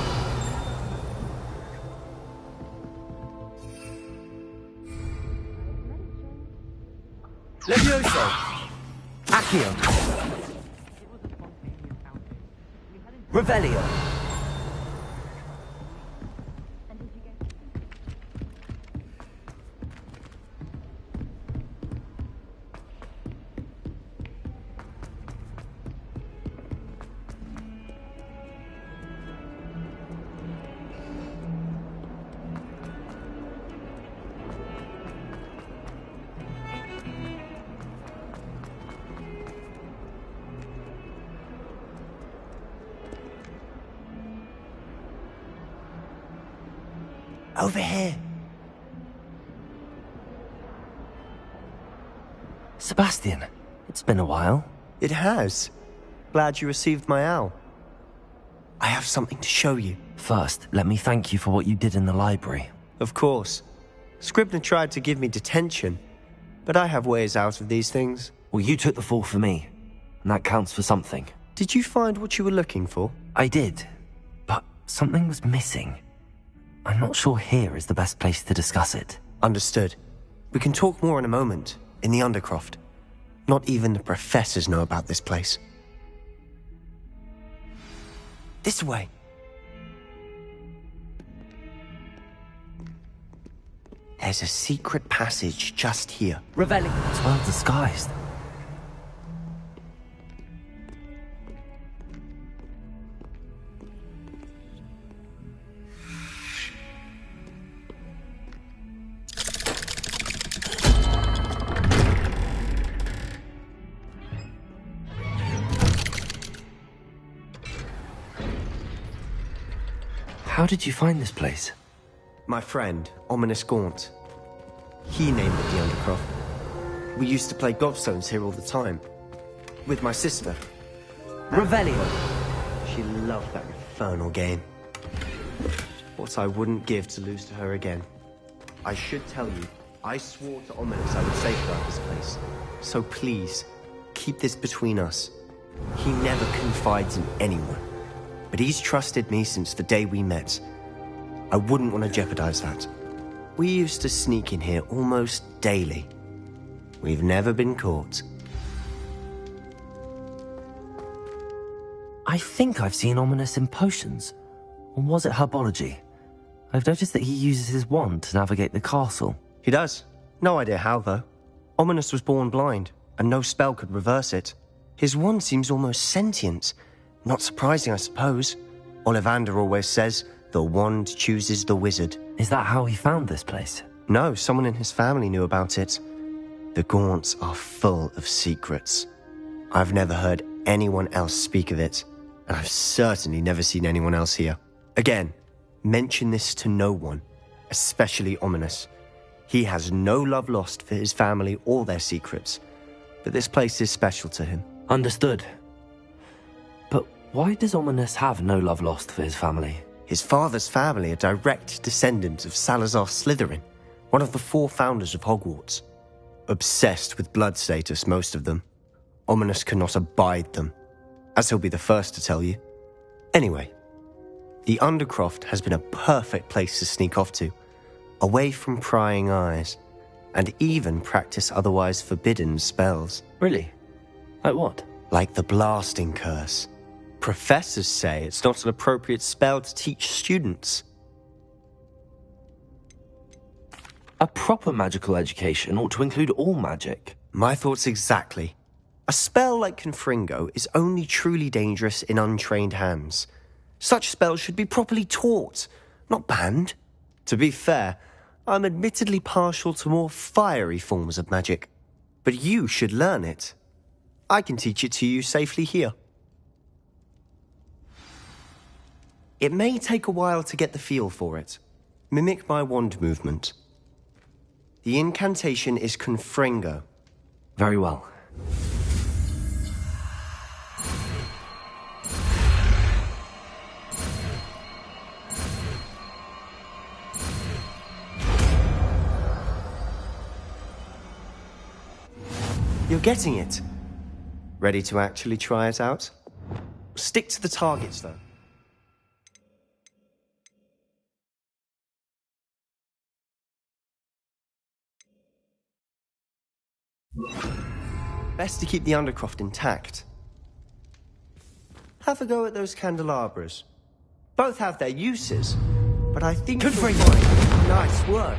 Levioso. Accio. Revelio. Over here. Sebastian, it's been a while. It has. Glad you received my owl. I have something to show you. First, let me thank you for what you did in the library. Of course. Scribner tried to give me detention, but I have ways out of these things. Well, you took the fall for me, and that counts for something. Did you find what you were looking for? I did, but something was missing. I'm not sure here is the best place to discuss it. Understood. We can talk more in a moment, in the Undercroft. Not even the professors know about this place. This way. There's a secret passage just here. Revelio. It's well disguised. How did you find this place? My friend, Ominous Gaunt. He named it the Undercroft. We used to play gobstones here all the time. With my sister. Revelio. She loved that infernal game. What I wouldn't give to lose to her again. I should tell you, I swore to Ominous I would safeguard this place. So please, keep this between us. He never confides in anyone. But he's trusted me since the day we met. I wouldn't want to jeopardize that. We used to sneak in here almost daily. We've never been caught. I think I've seen Ominous in potions. Or was it herbology? I've noticed that he uses his wand to navigate the castle. He does. No idea how, though. Ominous was born blind, and no spell could reverse it. His wand seems almost sentient. Not surprising, I suppose. Ollivander always says, the wand chooses the wizard. Is that how he found this place? No, someone in his family knew about it. The Gaunts are full of secrets. I've never heard anyone else speak of it, and I've certainly never seen anyone else here. Again, mention this to no one, especially Ominous. He has no love lost for his family or their secrets, but this place is special to him. Understood. But why does Ominous have no love lost for his family? His father's family are direct descendants of Salazar Slytherin, one of the 4 founders of Hogwarts. Obsessed with blood status, most of them. Ominous cannot abide them, as he'll be the first to tell you. Anyway, the Undercroft has been a perfect place to sneak off to, away from prying eyes, and even practice otherwise forbidden spells. Really? Like what? Like the Blasting Curse. Professors say it's not an appropriate spell to teach students. A proper magical education ought to include all magic. My thoughts exactly. A spell like Confringo is only truly dangerous in untrained hands. Such spells should be properly taught, not banned. To be fair, I'm admittedly partial to more fiery forms of magic. But you should learn it. I can teach it to you safely here. It may take a while to get the feel for it. Mimic my wand movement. The incantation is Confringo. Very well. You're getting it. Ready to actually try it out? Stick to the targets, though. Best to keep the Undercroft intact. Have a go at those candelabras. Both have their uses, but I think... Nice work.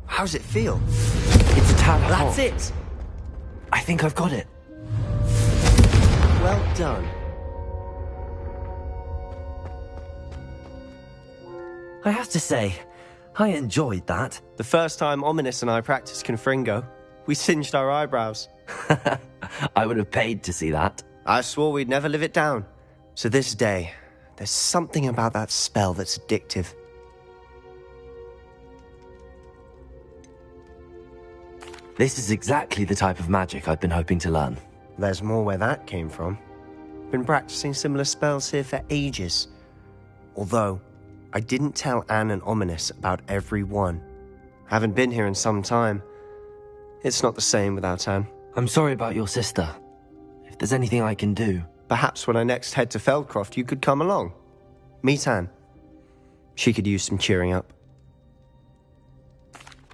How's it feel? It's a tad hot. That's it! I think I've got it. Well done. I have to say, I enjoyed that. The first time Ominous and I practiced Confringo, we singed our eyebrows. I would have paid to see that. I swore we'd never live it down. So this day, there's something about that spell that's addictive. This is exactly the type of magic I've been hoping to learn. There's more where that came from. Been practicing similar spells here for ages. Although, I didn't tell Anne and Ominous about every one. Haven't been here in some time. It's not the same without Anne. I'm sorry about your sister. If there's anything I can do... Perhaps when I next head to Feldcroft, you could come along. Meet Anne. She could use some cheering up.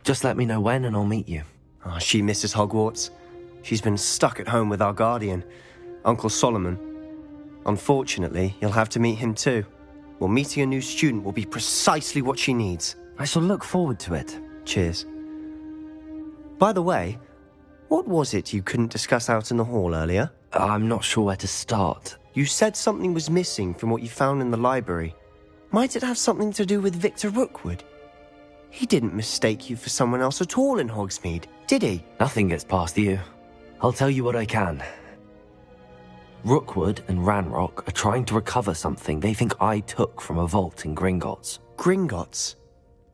Just let me know when and I'll meet you. Oh, she misses Hogwarts. She's been stuck at home with our guardian, Uncle Solomon. Unfortunately, you'll have to meet him too. Well, meeting a new student will be precisely what she needs. I shall look forward to it. Cheers. By the way, what was it you couldn't discuss out in the hall earlier? I'm not sure where to start. You said something was missing from what you found in the library. Might it have something to do with Victor Rookwood? He didn't mistake you for someone else at all in Hogsmeade, did he? Nothing gets past you. I'll tell you what I can. Rookwood and Ranrock are trying to recover something they think I took from a vault in Gringotts. Gringotts?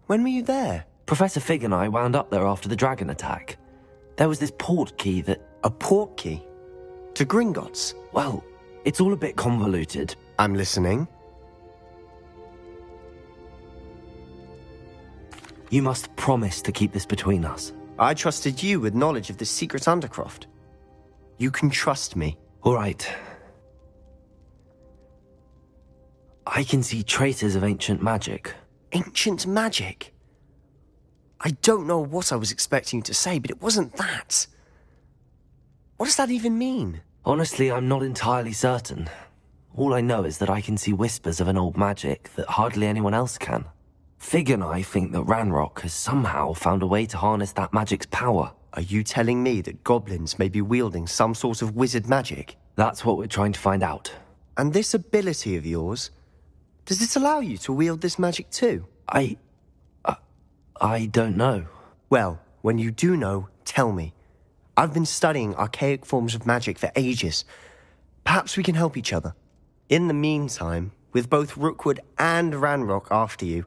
When were you there? Professor Fig and I wound up there after the dragon attack. There was this port key that... A port key? To Gringotts? Well, it's all a bit convoluted. I'm listening. You must promise to keep this between us. I trusted you with knowledge of the secret Undercroft. You can trust me. All right. I can see traces of ancient magic. Ancient magic? I don't know what I was expecting you to say, but it wasn't that. What does that even mean? Honestly, I'm not entirely certain. All I know is that I can see whispers of an old magic that hardly anyone else can. Fig and I think that Ranrock has somehow found a way to harness that magic's power. Are you telling me that goblins may be wielding some sort of wizard magic? That's what we're trying to find out. And this ability of yours, does it allow you to wield this magic too? I don't know. Well, when you do know, tell me. I've been studying archaic forms of magic for ages. Perhaps we can help each other. In the meantime, with both Rookwood and Ranrock after you,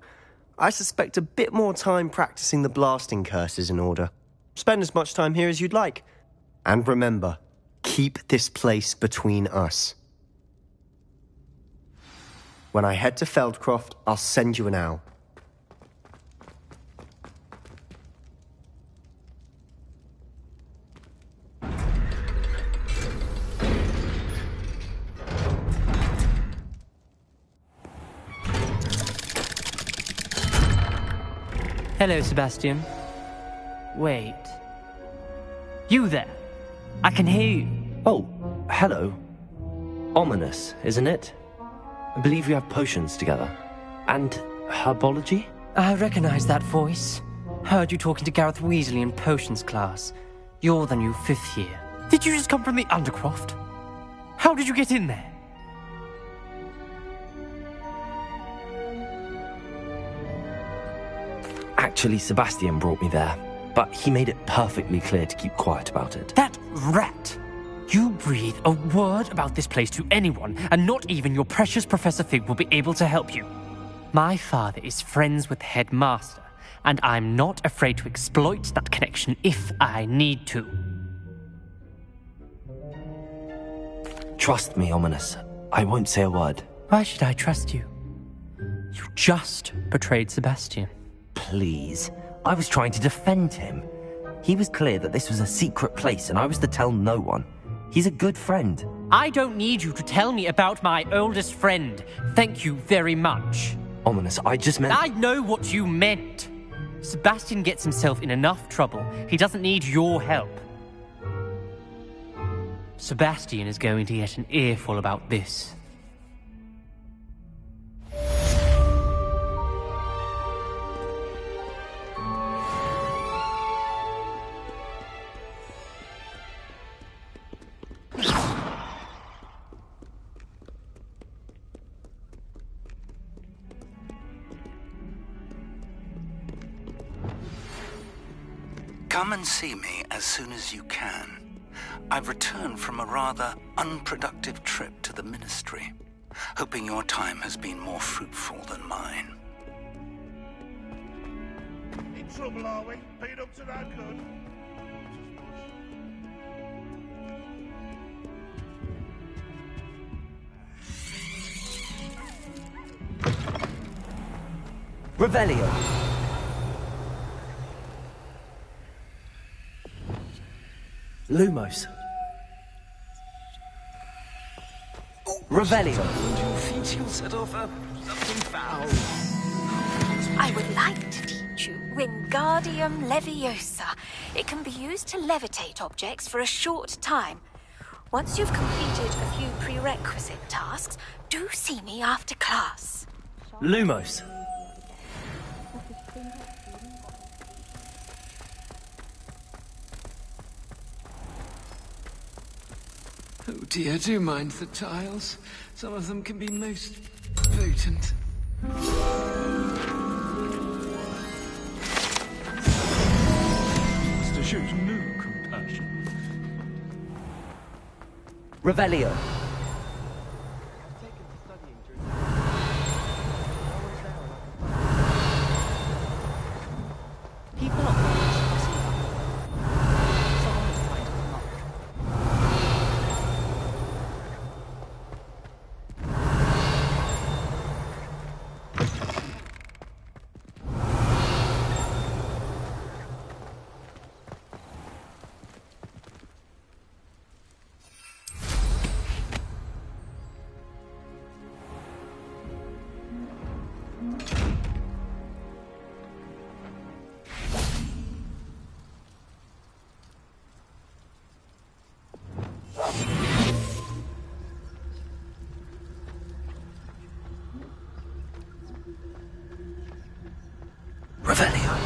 I suspect a bit more time practicing the blasting curse is in order. Spend as much time here as you'd like. And remember, keep this place between us. When I head to Feldcroft, I'll send you an owl. Hello, Sebastian. Wait. You there? I can hear you. Oh, hello. Ominous, isn't it? I believe we have potions together. And herbology? I recognize that voice. Heard you talking to Gareth Weasley in potions class. You're the new 5th year. Did you just come from the Undercroft? How did you get in there? Actually, Sebastian brought me there, but he made it perfectly clear to keep quiet about it. That rat! You breathe a word about this place to anyone, and not even your precious Professor Fig will be able to help you. My father is friends with the headmaster, and I'm not afraid to exploit that connection if I need to. Trust me, Ominis. I won't say a word. Why should I trust you? You just betrayed Sebastian. Please. I was trying to defend him. He was clear that this was a secret place, and I was to tell no one. He's a good friend. I don't need you to tell me about my oldest friend. Thank you very much. Ominis, I just meant... I know what you meant. Sebastian gets himself in enough trouble. He doesn't need your help. Sebastian is going to get an earful about this. Come and see me as soon as you can. I've returned from a rather unproductive trip to the Ministry, hoping your time has been more fruitful than mine. In trouble, are we? Been up to no good? Revelio. Lumos. Revelio. Your feet, you'll set off something foul. I would like to teach you Wingardium Leviosa. It can be used to levitate objects for a short time. Once you've completed a few prerequisite tasks, do see me after class. Lumos. Oh dear, do mind the tiles. Some of them can be most potent. Must show no compassion. Revelio. People are always fussing about it. Someone is trying to come up. Revelio.